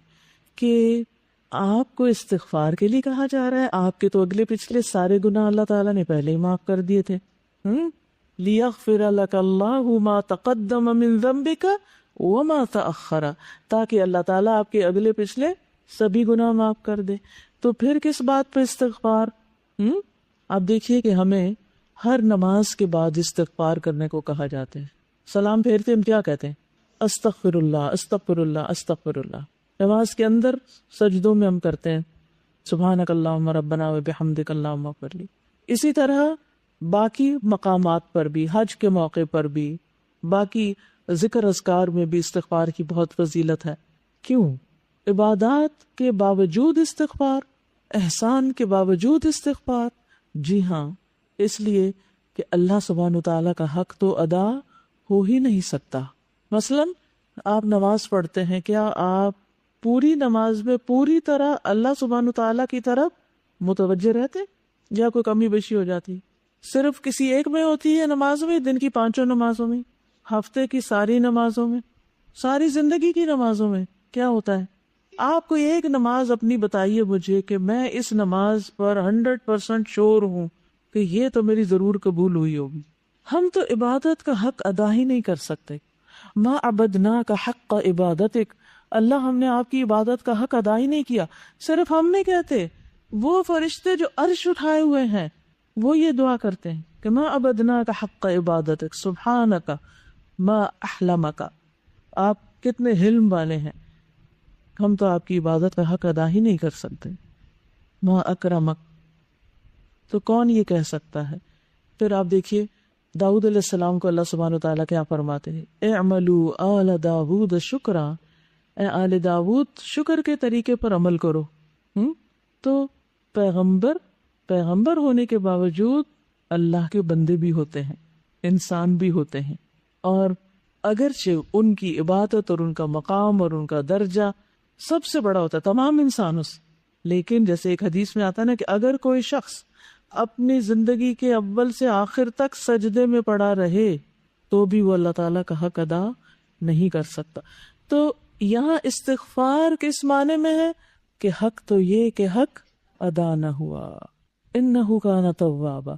کہ آپ کو استغفار کے لیے کہا جا رہا ہے، آپ کے تو اگلے پچھلے سارے گناہ اللہ تعالیٰ نے پہلے ہی معاف کر دیے تھے۔ لِيَغْفِرَ لَكَ اللَّهُ مَا تَقَدَّمَ مِن ذَنبِكَ وَمَا تَأَخَّرَ، تاکہ اللہ تعالیٰ آپ کے اگلے پچھلے سبھی گناہ معاف کر دے۔ تو پھر کس بات پہ استغفار؟ آپ دیکھیے کہ ہمیں ہر نماز کے بعد استغفار کرنے کو کہا جاتا ہے۔ سلام پھیرتے ہم کیا کہتے ہیں؟ استغفر اللہ، استغفر اللہ، استغفر اللہ۔ نماز کے اندر سجدوں میں ہم کرتے ہیں سبحانک اللہم ربنا و بحمدک اللہم اغفر لی۔ اسی طرح باقی مقامات پر بھی، حج کے موقع پر بھی، باقی ذکر اذکار میں بھی استغفار کی بہت فضیلت ہے۔ کیوں؟ عبادات کے باوجود استغفار، احسان کے باوجود استغفار؟ جی ہاں، اس لیے کہ اللہ سبحانہ تعالیٰ کا حق تو ادا ہو ہی نہیں سکتا۔ مثلاً آپ نماز پڑھتے ہیں، کیا آپ پوری نماز میں پوری طرح اللہ سبحانہ تعالیٰ کی طرف متوجہ رہتے یا کوئی کمی بیشی ہو جاتی؟ صرف کسی ایک میں ہوتی ہے نماز میں، دن کی 5 نمازوں میں، ہفتے کی ساری نمازوں میں، ساری زندگی کی نمازوں میں کیا ہوتا ہے؟ آپ کوئی ایک نماز اپنی بتائیے مجھے کہ میں اس نماز پر 100% شور ہوں کہ یہ تو میری ضرور قبول ہوئی ہوگی۔ ہم تو عبادت کا حق ادا ہی نہیں کر سکتے۔ ما عبدناک حق عبادتک، اللہ ہم نے آپ کی عبادت کا حق ادا ہی نہیں کیا۔ صرف ہم نہیں کہتے، وہ فرشتے جو عرش اٹھائے ہوئے ہیں وہ یہ دعا کرتے ہیں کہ ما عبدناک حق عبادتک سبحانک ما احلمک۔ آپ کتنے حلم والے ہیں، ہم تو آپ کی عبادت کا حق ادا ہی نہیں کر سکتے۔ ما اکرمک، تو کون یہ کہہ سکتا ہے؟ پھر آپ دیکھیے داؤد علیہ السلام کو اللہ سبحانہ وتعالیٰ کیا فرماتے ہیں، اعملوا آل داود شکرا، اے آل داود شکر کے طریقے پر عمل کرو۔ تو پیغمبر ہونے کے باوجود اللہ کے بندے بھی ہوتے ہیں، انسان بھی ہوتے ہیں، اور اگرچہ ان کی عبادت اور ان کا مقام اور ان کا درجہ سب سے بڑا ہوتا ہے تمام انسانوں سے، لیکن جیسے ایک حدیث میں آتا ہے نا کہ اگر کوئی شخص اپنی زندگی کے اول سے آخر تک سجدے میں پڑا رہے تو بھی وہ اللہ تعالیٰ کا حق ادا نہیں کر سکتا۔ تو یہاں استغفار کس معنی میں ہے کہ حق تو یہ کہ حق ادا نہ ہوا۔ انہ کان توابا،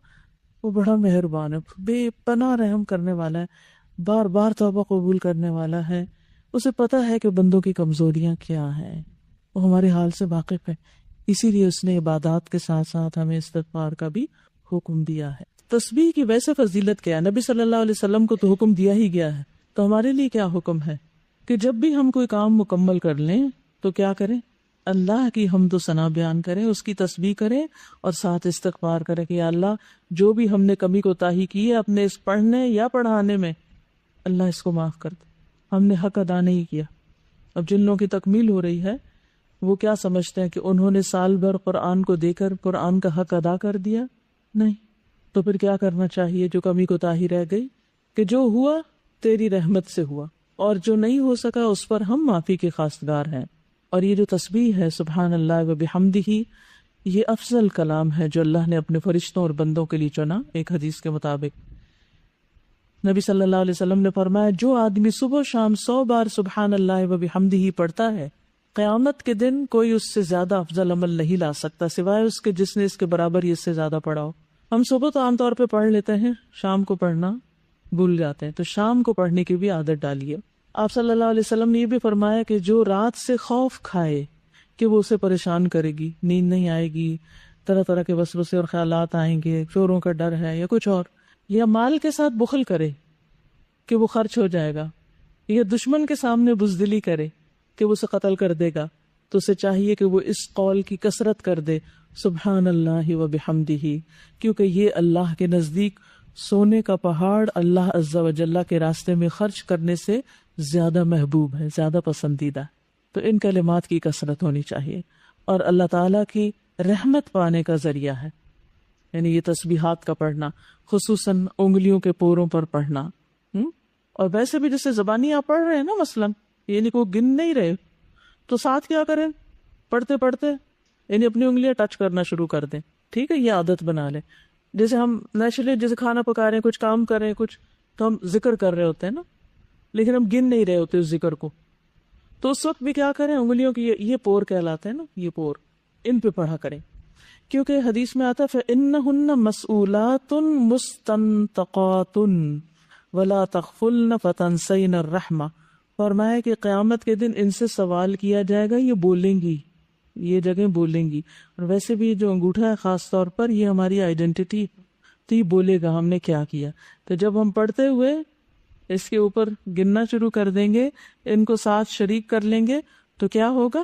وہ بڑا مہربان ہے، بے پناہ رحم کرنے والا ہے، بار بار توبہ قبول کرنے والا ہے، اسے پتہ ہے کہ بندوں کی کمزوریاں کیا ہیں، وہ ہمارے حال سے واقف ہے، اسی لیے اس نے عبادات کے ساتھ ساتھ ہمیں استغفار کا بھی حکم دیا ہے۔ تسبیح کی ویسے فضیلت کیا ہے؟ نبی صلی اللہ علیہ وسلم کو تو حکم دیا ہی گیا ہے، تو ہمارے لیے کیا حکم ہے کہ جب بھی ہم کوئی کام مکمل کر لیں تو کیا کریں؟ اللہ کی حمد و ثنا بیان کریں، اس کی تسبیح کریں اور ساتھ استغفار کریں کہ یا اللہ جو بھی ہم نے کمی کوتاہی کی ہے اپنے اس پڑھنے یا پڑھانے میں، اللہ اس کو معاف کر دے، ہم نے حق ادا نہیں کیا۔ اب جن لوگوں کی تکمیل ہو رہی ہے وہ کیا سمجھتے ہیں کہ انہوں نے سال بھر قرآن کو دے کر قرآن کا حق ادا کر دیا؟ نہیں۔ تو پھر کیا کرنا چاہیے جو کمی کوتاہی رہ گئی؟ کہ جو ہوا تیری رحمت سے ہوا، اور جو نہیں ہو سکا اس پر ہم معافی کے خواستگار ہیں۔ اور یہ جو تسبیح ہے سبحان اللہ و بحمدہ، یہ افضل کلام ہے جو اللہ نے اپنے فرشتوں اور بندوں کے لیے چنا۔ ایک حدیث کے مطابق نبی صلی اللہ علیہ وسلم نے فرمایا جو آدمی صبح و شام 100 بار سبحان اللہ و بحمدہ پڑھتا ہے، قیامت کے دن کوئی اس سے زیادہ افضل عمل نہیں لا سکتا سوائے اس کے جس نے اس کے برابر اس سے زیادہ پڑھا ہو۔ ہم صبح تو عام طور پہ پڑھ لیتے ہیں، شام کو پڑھنا بھول جاتے ہیں، تو شام کو پڑھنے کی بھی عادت ڈالیے۔ آپ صلی اللہ علیہ وسلم نے یہ بھی فرمایا کہ جو رات سے خوف کھائے کہ وہ اسے پریشان کرے گی، نیند نہیں آئے گی، طرح طرح کے وسوسے اور خیالات آئیں گے، چوروں کا ڈر ہے یا کچھ اور، یا مال کے ساتھ بخل کرے کہ وہ خرچ ہو جائے گا، یا دشمن کے سامنے بزدلی کرے کہ وہ اسے قتل کر دے گا، تو اسے چاہیے کہ وہ اس قول کی کثرت کر دے سبحان اللہ و بحمدہ، کیونکہ یہ اللہ کے نزدیک سونے کا پہاڑ اللہ عز و جل کے راستے میں خرچ کرنے سے زیادہ محبوب ہے، زیادہ پسندیدہ۔ تو ان کلمات کی کثرت ہونی چاہیے، اور اللہ تعالیٰ کی رحمت پانے کا ذریعہ ہے، یعنی یہ تسبیحات کا پڑھنا، خصوصاً انگلیوں کے پوروں پر پڑھنا۔ اور ویسے بھی جیسے زبانی آپ پڑھ رہے ہیں نا، مثلاً یعنی کوئی گن نہیں رہے تو ساتھ کیا کریں، پڑھتے پڑھتے یعنی اپنی انگلیاں ٹچ کرنا شروع کر دیں، ٹھیک ہے، یہ عادت بنا لیں۔ جیسے ہم نیچرلی جیسے کھانا پکا رہے ہیں، کچھ کام کر رہے ہیں، کچھ تو ہم ذکر کر رہے ہوتے ہیں نا، لیکن ہم گن نہیں رہے ہوتے اس ذکر کو، تو اس وقت بھی کیا کریں، انگلیوں کی یہ پور کہلاتے ہیں نا، یہ پور، ان پہ پڑھا کریں، کیونکہ حدیث میں آتا ہے فَإِنَّهُنَّ مَسْئُولَاتٌ مُسْتَنْتَقَاتٌ وَلَا تَغْفُلْنَ فَتَنْسَيْنَ الرَّحْمَةَ، فرمایا کہ قیامت کے دن ان سے سوال کیا جائے گا، یہ بولیں گی، یہ جگہ بولیں گی، اور ویسے بھی جو انگوٹھا ہے خاص طور پر یہ ہماری آئیڈینٹی، تو یہ بولے گا ہم نے کیا کیا۔ تو جب ہم پڑھتے ہوئے اس کے اوپر گننا شروع کر دیں گے، ان کو ساتھ شریک کر لیں گے، تو کیا ہوگا،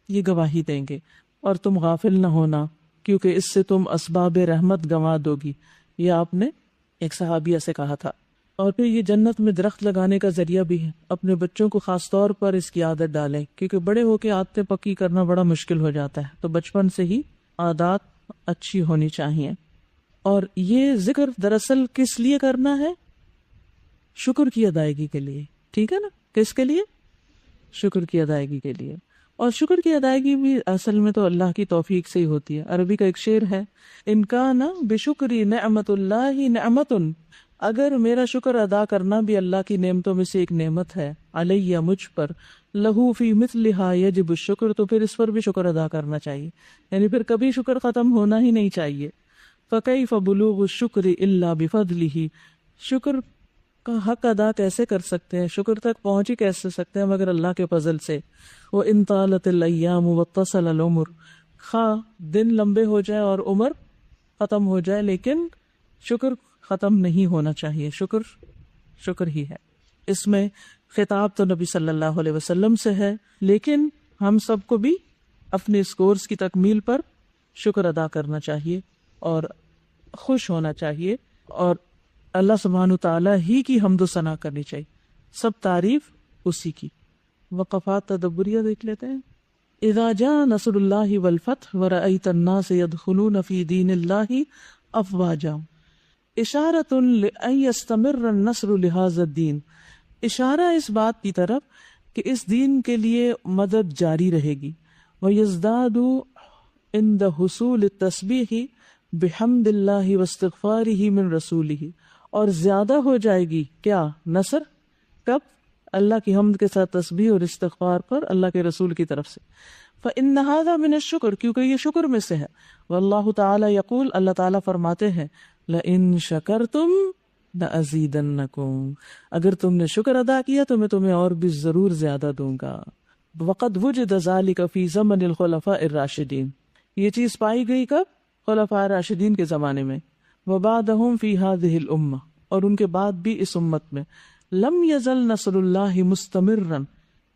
یہ گواہی دیں گے، اور تم غافل نہ ہونا کیونکہ اس سے تم اسباب رحمت گنوا دو گی، یہ آپ نے ایک صحابیہ سے کہا تھا۔ اور پھر یہ جنت میں درخت لگانے کا ذریعہ بھی ہے. اپنے بچوں کو خاص طور پر اس کی عادت ڈالیں، کیونکہ بڑے ہو کے عادتیں پکی کرنا بڑا مشکل ہو جاتا ہے. تو بچپن سے ہی عادات اچھی ہونی چاہیے. اور یہ ذکر دراصل کس لیے کرنا ہے؟ شکر کی ادائیگی کے لیے. ٹھیک ہے نا؟ کس کے لیے؟ شکر کی ادائیگی کے لیے. اور شکر کی ادائیگی بھی اصل میں تو اللہ کی توفیق سے ہی ہوتی ہے. عربی کا ایک شعر ہے، ان کان بشکری نعمت اللہ نعمت، اگر میرا شکر ادا کرنا بھی اللہ کی نعمتوں میں سے ایک نعمت ہے، علیہ مجھ پر، لہو فی مثلہا یجب الشکر، تو پھر اس پر بھی شکر ادا کرنا چاہیے. یعنی پھر کبھی شکر ختم ہونا ہی نہیں چاہیے. فکیف بلوغ الشکر الا بفضلہ، شکر کا حق ادا کیسے کر سکتے ہیں، شکر تک پہنچ ہی کیسے سکتے ہیں مگر اللہ کے فضل سے. وَإِن طَالَتِ الْأَيَّامُ وَاطَّصَلَ الْعُمُرُ، خواہ دن لمبے ہو جائے اور عمر ختم ہو جائے لیکن شکر ختم نہیں ہونا چاہیے. شکر ہی ہے. اس میں خطاب تو نبی صلی اللہ علیہ وسلم سے ہے، لیکن ہم سب کو بھی اپنے اس کورس کی تکمیل پر شکر ادا کرنا چاہیے اور خوش ہونا چاہیے، اور اللہ سبحانہ تعالیٰ ہی کی حمد و ثنا کرنی چاہیے. سب تعریف اسی کی. وقفات تدبریہ دیکھ لیتے ہیں. اذا جاء نصر اللہ والفتح ورأیت الناس يدخلون فی دین اللہ افواجا، اشارۃ لأن یستمر النصر لہذا الدین، اشارہ اس بات کی طرف کہ اس دین کے لیے مدد جاری رہے گی. ویزداد عند حصول التسبیح بحمد اللہ واستغفارہ من رسولہ، اور زیادہ ہو جائے گی کیا نصر؟ کب؟ اللہ کی حمد کے ساتھ تسبیح اور استغفار پر اللہ کے رسول کی طرف سے. فإن هذا من الشکر، کیونکہ یہ شکر میں سے ہے. واللہ تعالی یقول، اللہ تعالیٰ فرماتے ہیں، لئن شکرتم لأزیدنکم، اگر تم نے شکر ادا کیا تو میں تمہیں اور بھی ضرور زیادہ دوں گا. وقد وجد ذلک فی زمن الخلفاء الراشدین، یہ چیز پائی گئی کب؟ خلفاء راشدین کے زمانے میں. وبعدہم فی ہذہ الامہ، اور ان کے بعد بھی اس امت میں. لم یزل نصر اللہ مستمرا،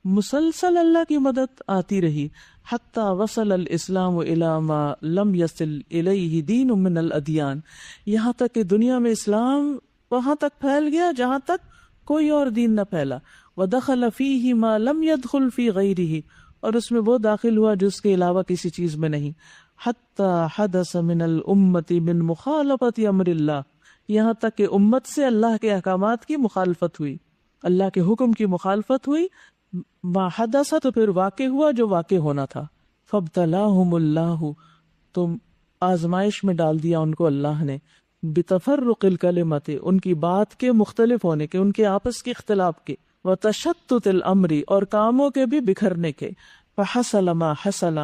مسلسل اللہ کی مدد آتی رہی. حتی وصل الاسلام الی ما لم یصل الیہ دین من الادیان، یہاں تک کہ دنیا میں اسلام وہاں تک پھیل گیا جہاں تک کوئی اور دین نہ پھیلا. ودخل فیہ ما لم یدخل فی غیرہ، اور اس میں وہ داخل ہوا جو اس کے علاوہ کسی چیز میں نہیں. حتی حدث من الامت من مخالفت امر اللہ، یہاں تک کہ امت سے اللہ کے احکامات کی مخالفت ہوئی، اللہ کے حکم کی مخالفت ہوئی. ما حدث، تو پھر واقع ہوا جو واقع ہونا تھا. فابتلاہم اللہ، تو آزمائش میں ڈال دیا ان کو اللہ نے. بتفرق الکلمت، ان کی بات کے مختلف ہونے کے، ان کے آپس کے اختلاف کے. وتشتت الامر، اور کاموں کے بھی بکھرنے کے. فحصل ما حصل،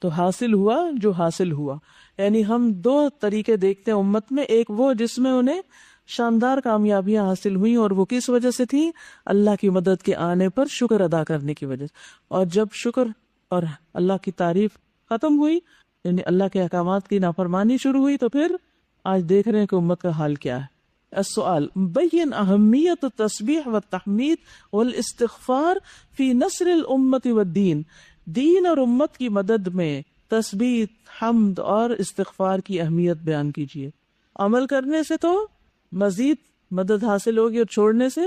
تو حاصل ہوا جو حاصل ہوا. یعنی ہم دو طریقے دیکھتے ہیں امت میں، ایک وہ جس میں انہیں شاندار کامیابیاں حاصل ہوئیں، اور وہ کس وجہ سے تھی؟ اللہ کی مدد کے آنے پر شکر ادا کرنے کی وجہ سے. اور جب شکر اور اللہ کی تعریف ختم ہوئی، یعنی اللہ کے احکامات کی نافرمانی شروع ہوئی، تو پھر آج دیکھ رہے ہیں کہ امت کا حال کیا ہے. السؤال، بین اہمیت التسبیح والتحمید والاستغفار فی نصر الامت والدین، دین اور امت کی مدد میں تسبیح، حمد اور استغفار کی اہمیت بیان کیجیے. عمل کرنے سے تو مزید مدد حاصل ہوگی اور چھوڑنے سے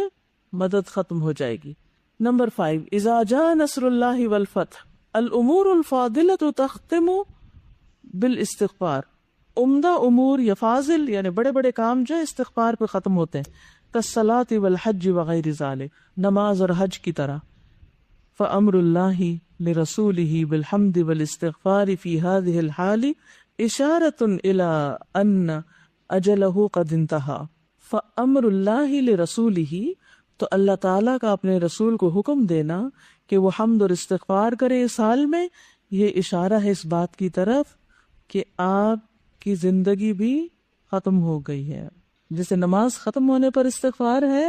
مدد ختم ہو جائے گی. نمبر 5، اذا جاء نصر اللہ والفتح الامور الفاضلۃ تختم بالاستغفار، عمدہ امور یا فاضل یعنی بڑے بڑے کام جو استغفار پہ ختم ہوتے ہیں. کالصلاۃ والحج وغیر ذلک، نماز اور حج کی طرح. فامر اللہ لرسولہ بالحمد والاستغفار فی هذه الحال اشارۃ الی ان اجلہ قد انتہا. فامر اللہ لرسولہ، تو اللہ تعالیٰ کا اپنے رسول کو حکم دینا کہ وہ حمد اور استغفار کرے اس حال میں، یہ اشارہ ہے اس بات کی طرف کہ آپ کی زندگی بھی ختم ہو گئی ہے. جیسے نماز ختم ہونے پر استغفار ہے،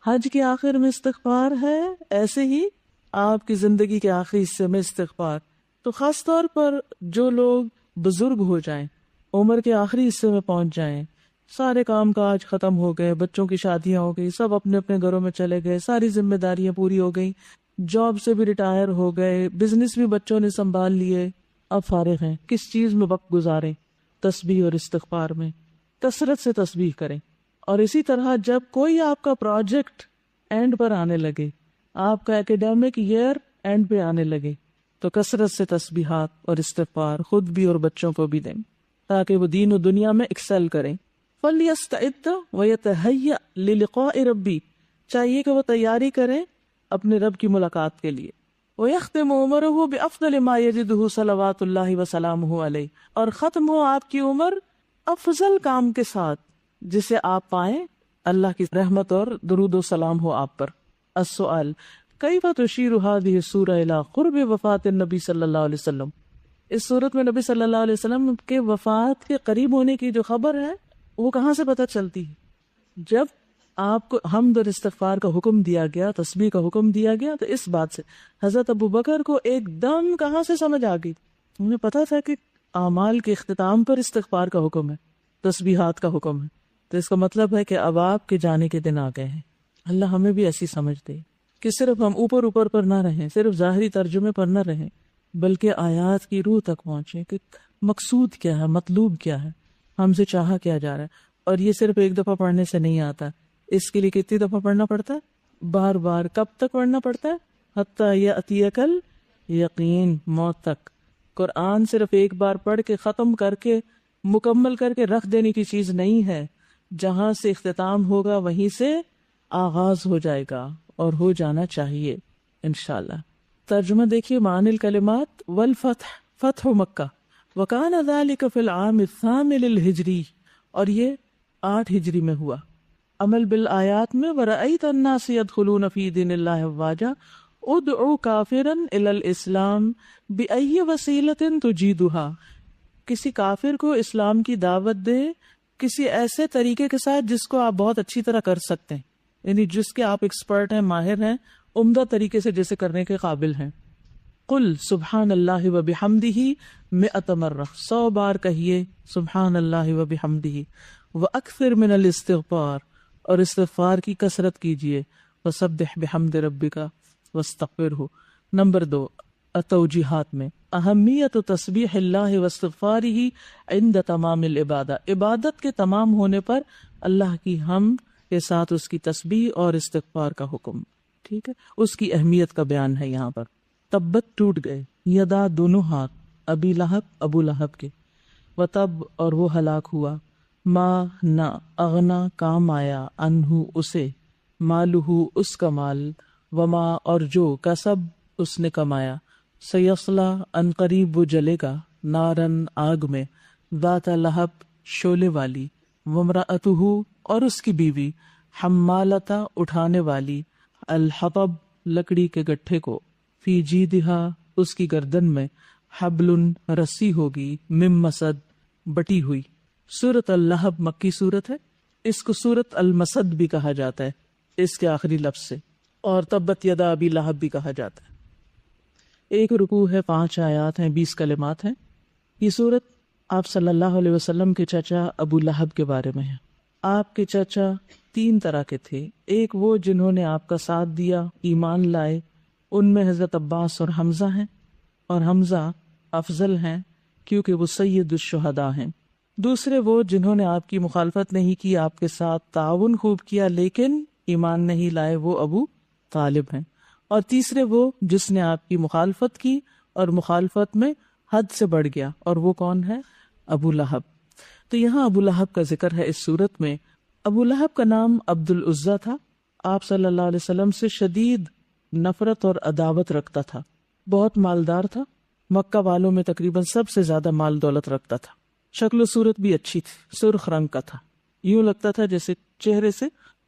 حج کے آخر میں استغفار ہے، ایسے ہی آپ کی زندگی کے آخری حصے میں استغفار. تو خاص طور پر جو لوگ بزرگ ہو جائیں، عمر کے آخری حصے میں پہنچ جائیں، سارے کام کاج ختم ہو گئے، بچوں کی شادیاں ہو گئی، سب اپنے اپنے گھروں میں چلے گئے، ساری ذمہ داریاں پوری ہو گئی، جاب سے بھی ریٹائر ہو گئے، بزنس بھی بچوں نے سنبھال لیے، اب فارغ ہیں. کس چیز میں وقت گزاریں؟ تسبیح اور استغفار میں. کثرت سے تسبیح کریں، اور اسی طرح جب کوئی آپ کا پروجیکٹ اینڈ پر آنے لگے، آپ کا ایکیڈیمک ایئر اینڈ پہ آنے لگے، تو کثرت سے تسبیحات اور استغفار خود بھی اور بچوں کو بھی دیں تاکہ وہ دین و دنیا میں ایکسل کریں. فَلْيَسْتَعِدَّ وَيَتَهَيَّأْ لِلِقَاءِ رَبِّهِ، چاہیے کہ وہ تیاری کریں اپنے رب کی ملاقات کے لیے. وَيَخْتِمُ عُمَرَهُ بِأَفْضَلِ مَا يَجِدُهُ صَلَوَاتُ اللَّهِ وَسَلَامُهُ عَلَيْهِ، اور ختم ہو آپ کی عمر افضل کام کے ساتھ جسے آپ پائیں اللہ کی رحمت اور درود و سلام ہو آپ پر. السؤال کیف تشیر هذه السورة الى قرب وفات النبی صلی اللہ علیہ وسلم، اس صورت میں نبی صلی اللہ علیہ وسلم کے وفات کے قریب ہونے کی جو خبر ہے وہ کہاں سے پتہ چلتی ہے؟ جب آپ کو حمد اور استغفار کا حکم دیا گیا، تسبیح کا حکم دیا گیا، تو اس بات سے حضرت ابو بکر کو ایک دم کہاں سے سمجھ آ گئی، انہیں پتا تھا کہ اعمال کے اختتام پر استغفار کا حکم ہے، تسبیحات کا حکم ہے، تو اس کا مطلب ہے کہ اب آپ کے جانے کے دن آ گئے ہیں. اللہ ہمیں بھی ایسی سمجھ دے کہ صرف ہم اوپر پر نہ رہیں، صرف ظاہری ترجمے پر نہ رہیں، بلکہ آیات کی روح تک پہنچیں کہ مقصود کیا ہے، مطلوب کیا ہے، ہم سے چاہا کیا جا رہا ہے. اور یہ صرف ایک دفعہ پڑھنے سے نہیں آتا، اس کے لیے کتنی دفعہ پڑھنا پڑتا ہے؟ بار بار. کب تک پڑھنا پڑتا ہے؟ حتیٰ یأتیک الیقین، موت تک. قرآن صرف ایک بار پڑھ کے ختم کر کے مکمل کر کے رکھ دینے کی چیز نہیں ہے، جہاں سے اختتام ہوگا وہیں سے آغاز ہو جائے گا اور ہو جانا چاہیے انشاءاللہ. ترجمہ دیکھیے معانی الکلمات. والفتح، فتح مکہ، وکان ذلک فی العام الثامن للہجری، اور یہ 8 ہجری میں ہوا. عمل بالآیات میں ورأیت الناس يدخلون فی دین اللہ افواجا ادعو کافرا الی الاسلام بأی وسیلۃ تجیدها، کسی کافر کو اسلام کی دعوت دے کسی ایسے طریقے کے ساتھ جس کو آپ بہت اچھی طرح کر سکتے ہیں، یعنی جس کے آپ ایکسپرٹ ہیں، ماہر ہیں، عمدہ طریقے سے جسے کرنے کے قابل ہیں. قل سبحان اللہ و بحمدہ 100 مرہ، 100 بار کہیے سبحان اللہ و بحمدہ. واکثر من الاستغفار، اور استغفار کی کثرت کیجیے. وسبح بحمد ربک واستغفرہ. نمبر 2 توجیحات میں اہمیت تسبیح اللہ واستغفارہ عند تمام العبادہ، عبادت کے تمام ہونے پر اللہ کی حمد کے ساتھ اس کی تسبیح اور استغفار کا حکم. ٹھیک ہے، اس کی اہمیت کا بیان ہے یہاں پر. تبت ٹوٹ گئے، یدا دونوں ہاتھ، ابی لہب ابو لہب کے، وتب اور وہ ہلاک ہوا، ما نہ، اغنا کام آیا، انہو اسے، مالہ اس کا مال، وما اور جو کسب اس نے کمایا، سیصلا ان قریب وہ جلے گا، نارن آگ میں، ذات لہب شعلے والی، وامرأتہ اور اس کی بیوی، حمالتا اٹھانے والی، الحطب لکڑی کے گٹھے کو، فی جیدہا اس کی گردن میں، حبل رسی ہوگی، من مسد بٹی ہوئی. سورۃ اللہب مکی سورت ہے، اس کو سورۃ المسد بھی کہا جاتا ہے اس کے آخری لفظ سے، اور تبت یدا ابی لہب بھی کہا جاتا ہے. ایک رکوع ہے، 5 آیات ہیں، 20 کلمات ہیں. یہ سورت آپ صلی اللہ علیہ وسلم کے چچا ابو لہب کے بارے میں ہے. آپ کے چچا 3 طرح کے تھے. ایک وہ جنہوں نے آپ کا ساتھ دیا، ایمان لائے، ان میں حضرت عباس اور حمزہ ہیں، اور حمزہ افضل ہیں کیونکہ وہ سید الشہداء ہیں. دوسرے وہ جنہوں نے آپ کی مخالفت نہیں کی، آپ کے ساتھ تعاون خوب کیا لیکن ایمان نہیں لائے، وہ ابو طالب ہیں. اور تیسرے وہ جس نے آپ کی مخالفت کی اور مخالفت میں حد سے بڑھ گیا، اور وہ کون ہے؟ ابو لہب. تو یہاں ابو لہب کا ذکر ہے اس صورت میں. ابو لہب کا نام عبد العزیٰ تھا. آپ صلی اللہ علیہ وسلم سے شدید نفرت اور عداوت رکھتا تھا. بہت مالدار تھا، مکہ والوں میں تقریباً سب سے زیادہ مال دولت رکھتا تھا. شکل و صورت بھی اچھی تھی، سرخ رنگ کا تھا، یوں لگتا تھا جیسے چہرے سے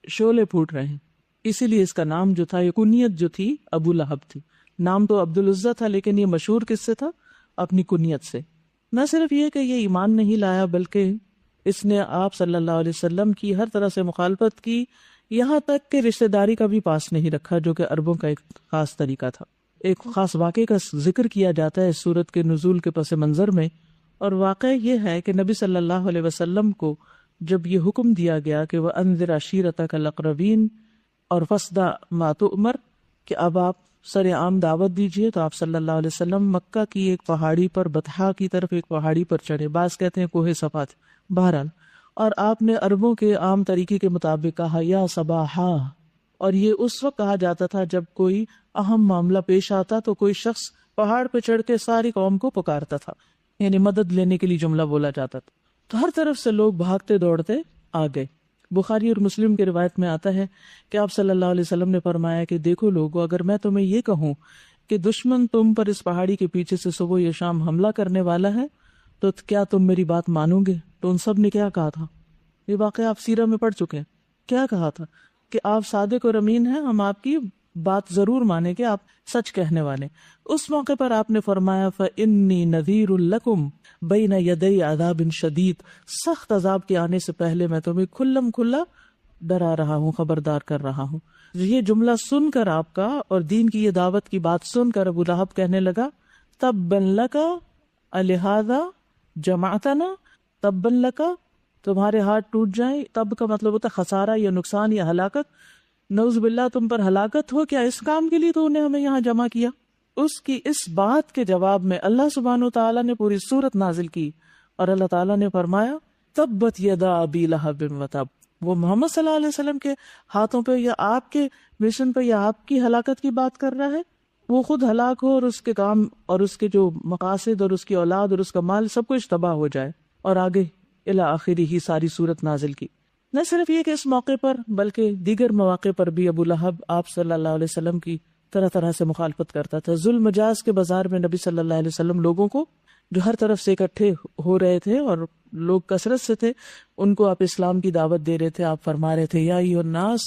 شعلے پھوٹ رہے ہیں. اسی لیے اس کا نام جو تھا، یہ کنیت جو تھی ابو لہب تھی. نام تو عبد العزیٰ تھا لیکن یہ مشہور کس سے تھا؟ اپنی کنیت سے. نہ صرف یہ کہ یہ ایمان نہیں لایا بلکہ اس نے آپ صلی اللہ علیہ وسلم کی ہر طرح سے مخالفت کی، یہاں تک کہ رشتہ داری کا بھی پاس نہیں رکھا، جو کہ عربوں کا ایک خاص طریقہ تھا. ایک خاص واقعے کا ذکر کیا جاتا ہے اس سورت کے نزول کے پس منظر میں، اور واقعہ یہ ہے کہ نبی صلی اللہ علیہ وسلم کو جب یہ حکم دیا گیا کہ وَأَنذِرْ عَشِيرَتَكَ الْأَقْرَبِينَ اور فَاصْدَعْ مَا تُؤْمَرْ، کہ اب آپ سر عام دعوت دیجئے، تو آپ صلی اللہ علیہ وسلم مکہ کی ایک پہاڑی پر، بطحا کی طرف ایک پہاڑی پر چڑھے. بعض کہتے ہیں کوہ صفا تھے. بہرحال اور آپ نے عربوں کے عام طریقے کے مطابق کہا یا صباحا، اور یہ اس وقت کہا جاتا تھا جب کوئی اہم معاملہ پیش آتا تو کوئی شخص پہاڑ پہ چڑھ کے ساری قوم کو پکارتا تھا، یعنی مدد لینے کے لیے جملہ بولا جاتا تھا. تو ہر طرف سے لوگ بھاگتے دوڑتے آ گئے. بخاری اور مسلم کی روایت میں آتا ہے کہ آپ صلی اللہ علیہ وسلم نے فرمایا کہ دیکھو لوگو، اگر میں تمہیں یہ کہوں کہ دشمن تم پر اس پہاڑی کے پیچھے سے صبح یا شام حملہ کرنے والا ہے تو کیا تم میری بات مانو گے؟ تو ان سب نے کیا کہا تھا؟ یہ واقعہ آپ سیرہ میں پڑھ چکے ہیں. کیا کہا تھا کہ آپ صادق اور امین ہیں، ہم آپ کی بات ضرور مانیں کہ آپ سچ کہنے والے. اس موقع پر آپ نے فرمایا فَإِنِّي نَذِيرٌ لَكُمْ بَيْنَ يَدَيْ عَذَابٍ شَدِيدٍ، سخت عذاب کے آنے سے پہلے میں تمہیں کھلم کھلا ڈرا رہا ہوں، خبردار کر رہا ہوں. یہ جملہ سن کر آپ کا اور دین کی یہ دعوت کی بات سن کر ابو لہب کہنے لگا تبًا لک الہذا جمعتنا، تبًا لک، تمہارے ہاتھ ٹوٹ جائیں. تب کا مطلب ہوتا ہے خسارہ یا نقصان یا ہلاکت. نعوذ باللہ تم پر ہلاکت ہو، کیا اس کام کے لیے تو انہیں ہمیں یہاں جمع کیا؟ اس کی اس بات کے جواب میں اللہ سبحانہ وتعالیٰ نے پوری سورت نازل کی اور اللہ تعالیٰ نے فرمایا تبت یدا ابی لہب وتب. وہ محمد صلی اللہ علیہ وسلم کے ہاتھوں پہ یا آپ کے مشن پہ یا آپ کی ہلاکت کی بات کر رہا ہے، وہ خود ہلاک ہو اور اس کے کام اور اس کے جو مقاصد اور اس کی اولاد اور اس کا مال سب کچھ تباہ ہو جائے. اور آگے الی آخری ہی ساری سورت نازل کی. نہ صرف یہ کہ اس موقع پر بلکہ دیگر مواقع پر بھی ابو لہب آپ صلی اللہ علیہ وسلم کی طرح طرح سے مخالفت کرتا تھا. ذوالمجاز مجاز کے بازار میں نبی صلی اللہ علیہ وسلم لوگوں کو جو ہر طرف سے اکٹھے ہو رہے تھے اور لوگ کثرت سے تھے، ان کو آپ اسلام کی دعوت دے رہے تھے. آپ فرما رہے تھے یا ایھا الناس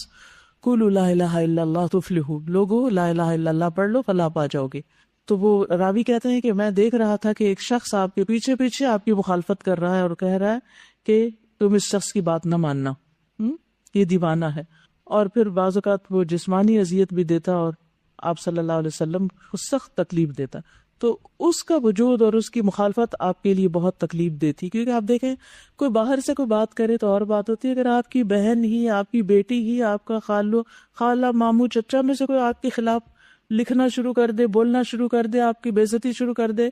قولوا لا الہ الا اللہ تفلحوا، لوگو لا الہ الا اللہ پڑھ لو فلاح پا جاؤ گے. تو وہ راوی کہتے ہیں کہ میں دیکھ رہا تھا کہ ایک شخص آپ کے پیچھے پیچھے آپ کی مخالفت کر رہا ہے اور کہہ رہا ہے کہ تم اس شخص کی بات نہ ماننا، یہ دیوانہ ہے. اور پھر بعض اوقات وہ جسمانی اذیت بھی دیتا اور آپ صلی اللہ علیہ وسلم کو سخت تکلیف دیتا. تو اس کا وجود اور اس کی مخالفت آپ کے لیے بہت تکلیف دیتی، کیونکہ آپ دیکھیں کوئی باہر سے کوئی بات کرے تو اور بات ہوتی ہے، اگر آپ کی بہن ہی، آپ کی بیٹی ہی، آپ کا خالہ ماموں چچا میں سے کوئی آپ کے خلاف لکھنا شروع کر دے، بولنا شروع کر دے، آپ کی بے عزتی شروع کر دے،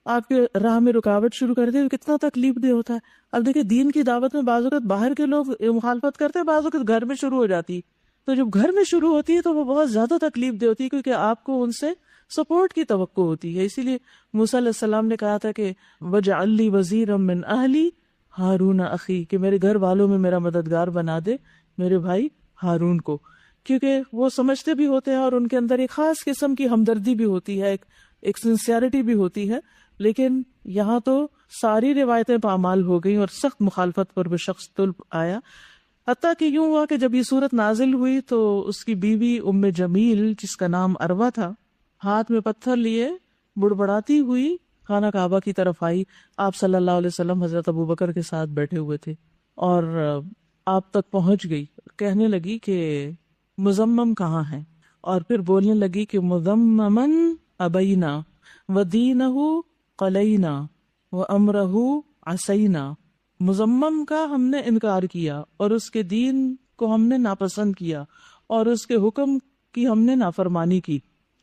آپ کے راہ میں رکاوٹ شروع کر دے، تو کتنا تکلیف دہ ہوتا ہے. اب دیکھیں دین کی دعوت میں بعض اوقات باہر کے لوگ مخالفت کرتے ہیں، بعض اوقات گھر میں شروع ہو جاتی. تو جب گھر میں شروع ہوتی ہے تو وہ بہت زیادہ تکلیف دہ ہوتی ہے، کیونکہ آپ کو ان سے سپورٹ کی توقع ہوتی ہے. اسی لیے موسیٰ علیہ السلام نے کہا تھا کہ وَاجْعَل لِّي وَزِيرًا مِّنْ أَهْلِي هَارُونَ أَخِي، کہ میرے گھر والوں میں میرا مددگار بنا دے میرے بھائی ہارون کو. کیونکہ وہ سمجھتے بھی ہوتے ہیں اور ان کے اندر ایک خاص قسم کی ہمدردی بھی ہوتی ہے، ایک سنسیئرٹی بھی ہوتی ہے. لیکن یہاں تو ساری روایتیں پامال ہو گئیں اور سخت مخالفت پر وہ شخص طلب آیا. حتیٰ کہ یوں ہوا کہ جب یہ صورت نازل ہوئی تو اس کی بیوی ام جمیل جس کا نام عروہ تھا، ہاتھ میں پتھر لیے بڑبڑاتی ہوئی خانہ کعبہ کی طرف آئی. آپ صلی اللہ علیہ وسلم حضرت ابوبکر کے ساتھ بیٹھے ہوئے تھے اور آپ تک پہنچ گئی. کہنے لگی کہ مزمم کہاں ہے، اور پھر بولنے لگی کہ مزممن ابینا ودینہ قلینا وامرہ عصینا. مزمم کا ہم نے انکار کیا اور اس کے دین کو ہم نے ناپسند کیا اور اس کے حکم کی ہم نے نافرمانی کی.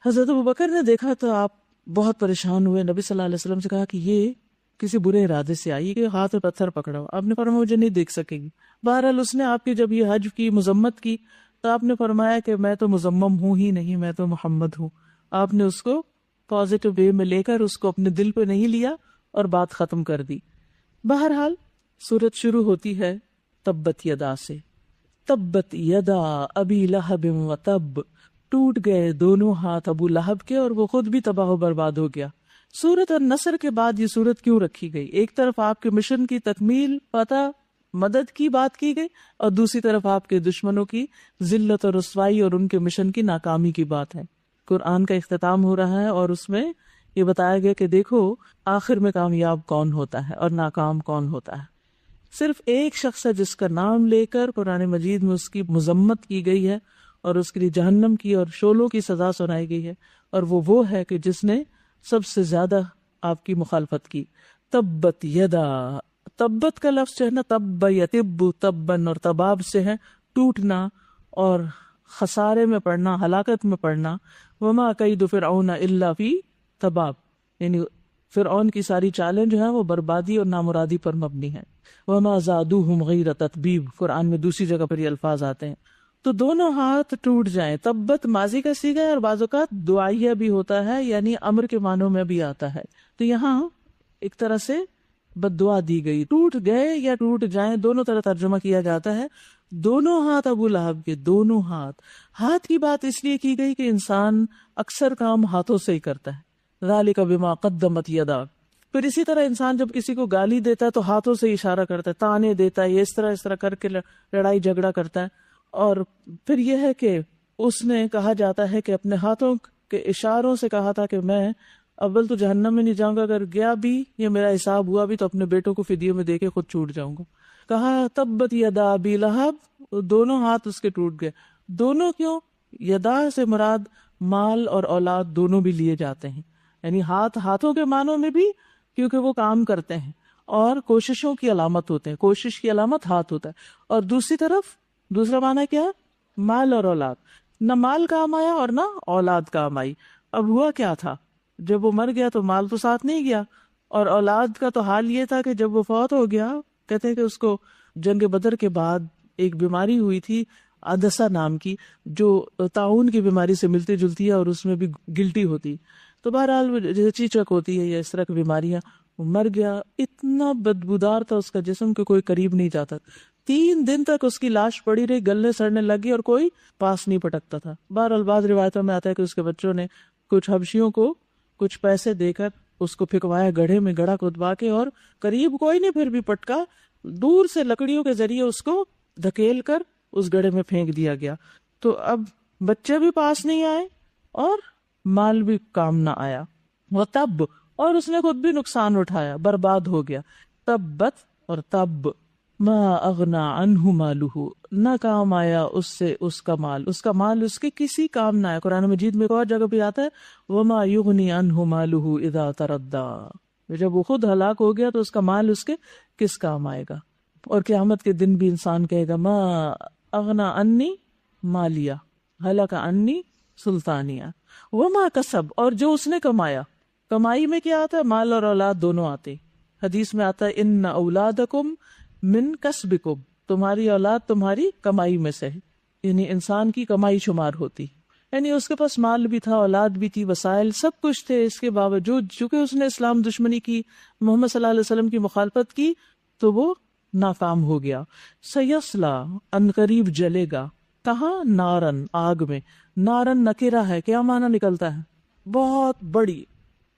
حضرت ابوبکر نے دیکھا تو آپ بہت پریشان ہوئے. نبی صلی اللہ علیہ وسلم سے کہا کہ یہ کسی برے ارادے سے آئی کہ ہاتھ میں پتھر پکڑا. آپ نے فرمایا مجھے نہیں دیکھ سکے گی. بہرحال اس نے آپ کی جب یہ حج کی مذمت کی تو آپ نے فرمایا کہ میں تو مزمم ہوں ہی نہیں، میں تو محمد ہوں. آپ نے اس کو پازیٹو وے میں لے کر اس کو اپنے دل پہ نہیں لیا اور بات ختم کر دی. بہرحال سورت شروع ہوتی ہے تبت یدا سے. تبت یدا ابی لہب و تب، ٹوٹ گئے دونوں ہاتھ ابو لہب کے اور وہ خود بھی تباہ و برباد ہو گیا. سورت النصر کے بعد یہ سورت کیوں رکھی گئی؟ ایک طرف آپ کے مشن کی تکمیل، فتح، مدد کی بات کی گئی اور دوسری طرف آپ کے دشمنوں کی ذلت اور رسوائی اور ان کے مشن کی ناکامی کی بات ہے. قرآن کا اختتام ہو رہا ہے اور اس میں یہ بتایا گیا کہ دیکھو آخر میں کامیاب کون ہوتا ہے اور ناکام کون ہوتا ہے. صرف ایک شخص ہے جس کا نام لے کر قرآن مجید میں اس کی مذمت کی گئی ہے اور اس کے لیے جہنم کی اور شعلوں کی سزا سنائی گئی ہے، اور وہ ہے کہ جس نے سب سے زیادہ آپ کی مخالفت کی. تبت یدا، تبت کا لفظ جو ہے نا تب یتب تبن اور تباب سے ہے ٹوٹنا اور خسارے میں پڑنا، ہلاکت میں پڑنا. وما کید فرعون الا فی تباب، یعنی فرعون کی ساری چالیں جو ہیں وہ بربادی اور نامرادی پر مبنی ہیں. وما زادوہم غیر تتبیب، قرآن میں دوسری جگہ پر یہ الفاظ آتے ہیں. تو دونوں ہاتھ ٹوٹ جائیں، تبت ماضی کا صیغہ ہے اور بعض اوقات دعائیہ بھی ہوتا ہے، یعنی امر کے معنوں میں بھی آتا ہے. تو یہاں ایک طرح سے بد دعا دی گئی. ٹوٹ گئے یا ٹوٹ جائیں دونوں طرح ترجمہ کیا جاتا ہے. دونوں ہاتھ ابو لہب کے، دونوں ہاتھ کی بات اس لیے کی گئی کہ انسان اکثر کام ہاتھوں سے ہی کرتا ہے. ذالک بما قدمت یداک. پھر اسی طرح انسان جب کسی کو گالی دیتا ہے تو ہاتھوں سے اشارہ کرتا ہے، تانے دیتا ہے، اس طرح کر کے لڑائی جھگڑا کرتا ہے. اور پھر یہ ہے کہ اس نے کہا جاتا ہے کہ اپنے ہاتھوں کے اشاروں سے کہا تھا کہ میں اول تو جہنم میں نہیں جاؤں گا، اگر گیا بھی یا میرا حساب ہوا بھی تو اپنے بیٹوں کو فدیے میں دے کے خود چھوٹ جاؤں گا. کہا تبت یدا ابی لہب، دونوں ہاتھ اس کے ٹوٹ گئے. دونوں کیوں؟ یدا سے مراد مال اور اولاد دونوں بھی لیے جاتے ہیں، یعنی ہاتھوں کے معنوں میں بھی کیونکہ وہ کام کرتے ہیں اور کوششوں کی علامت ہوتے ہیں، کوشش کی علامت ہاتھ ہوتا ہے. اور دوسری طرف دوسرا معنی کیا؟ مال اور اولاد. نہ مال کام آیا اور نہ اولاد کام آئی. اب ہوا کیا تھا؟ جب وہ مر گیا تو مال تو ساتھ نہیں گیا، اور اولاد کا تو حال یہ تھا کہ جب وہ فوت ہو گیا، کہتے ہیں کہ اس کو جنگ بدر کے بعد ایک بیماری ہوئی تھی عدسہ نام کی، جو طاعون کی بیماری سے ملتی جلتی ہے اور اس میں بھی گلٹی ہوتی. تو بہرحال جیسے چیچک ہوتی ہے یا اس طرح کی بیماریاں، وہ مر گیا. اتنا بدبودار تھا اس کا جسم کہ کوئی قریب نہیں جاتا. 3 دن تک اس کی لاش پڑی رہی، گلنے سڑنے لگی اور کوئی پاس نہیں پٹکتا تھا. بہرحال بعض روایتوں میں آتا ہے کہ اس کے بچوں نے کچھ حبشیوں کو کچھ پیسے دے کر اس کو پھکوایا گڑھے میں، گڑھا کھدوا کے، اور قریب کوئی نہیں پھر بھی پٹکا. دور سے لکڑیوں کے ذریعے اس کو دھکیل کر اس گڑھے میں پھینک دیا گیا. تو اب بچے بھی پاس نہیں آئے اور مال بھی کام نہ آیا. وہ تب، اور اس نے خود بھی نقصان اٹھایا، برباد ہو گیا. تبت اور تب، ما اغنا عنہ مالہ، نہ کام آیا اس سے اس کا مال اس کے کسی کام نہ آیا. قرآن مجید میں ایک اور جگہ بھی آتا ہے وما یغنی عنہ مالہ اذا تردی، جب وہ خود ہلاک ہو گیا تو اس کا مال اس کے کس کام آئے گا. اور قیامت کے دن بھی انسان کہے گا ما اغنا عنی مالیہ ہلک عنی سلطانیہ وما کسب، اور جو اس نے کمایا. کمائی میں کیا آتا ہے؟ مال اور اولاد دونوں آتے. حدیث میں آتا ہے ان اولادکم من کسبکم، تمہاری اولاد تمہاری کمائی میں سے ہے، یعنی انسان کی کمائی شمار ہوتی. یعنی اس کے پاس مال بھی تھا، اولاد بھی تھی، وسائل سب کچھ تھے. اس کے باوجود چونکہ اس نے اسلام دشمنی کی، محمد صلی اللہ علیہ وسلم کی مخالفت کی، تو وہ ناکام ہو گیا. سیصلا، ان قریب جلے گا. کہاں؟ نارن، آگ میں. نارن نکرہ ہے، کیا معنی نکلتا ہے؟ بہت بڑی،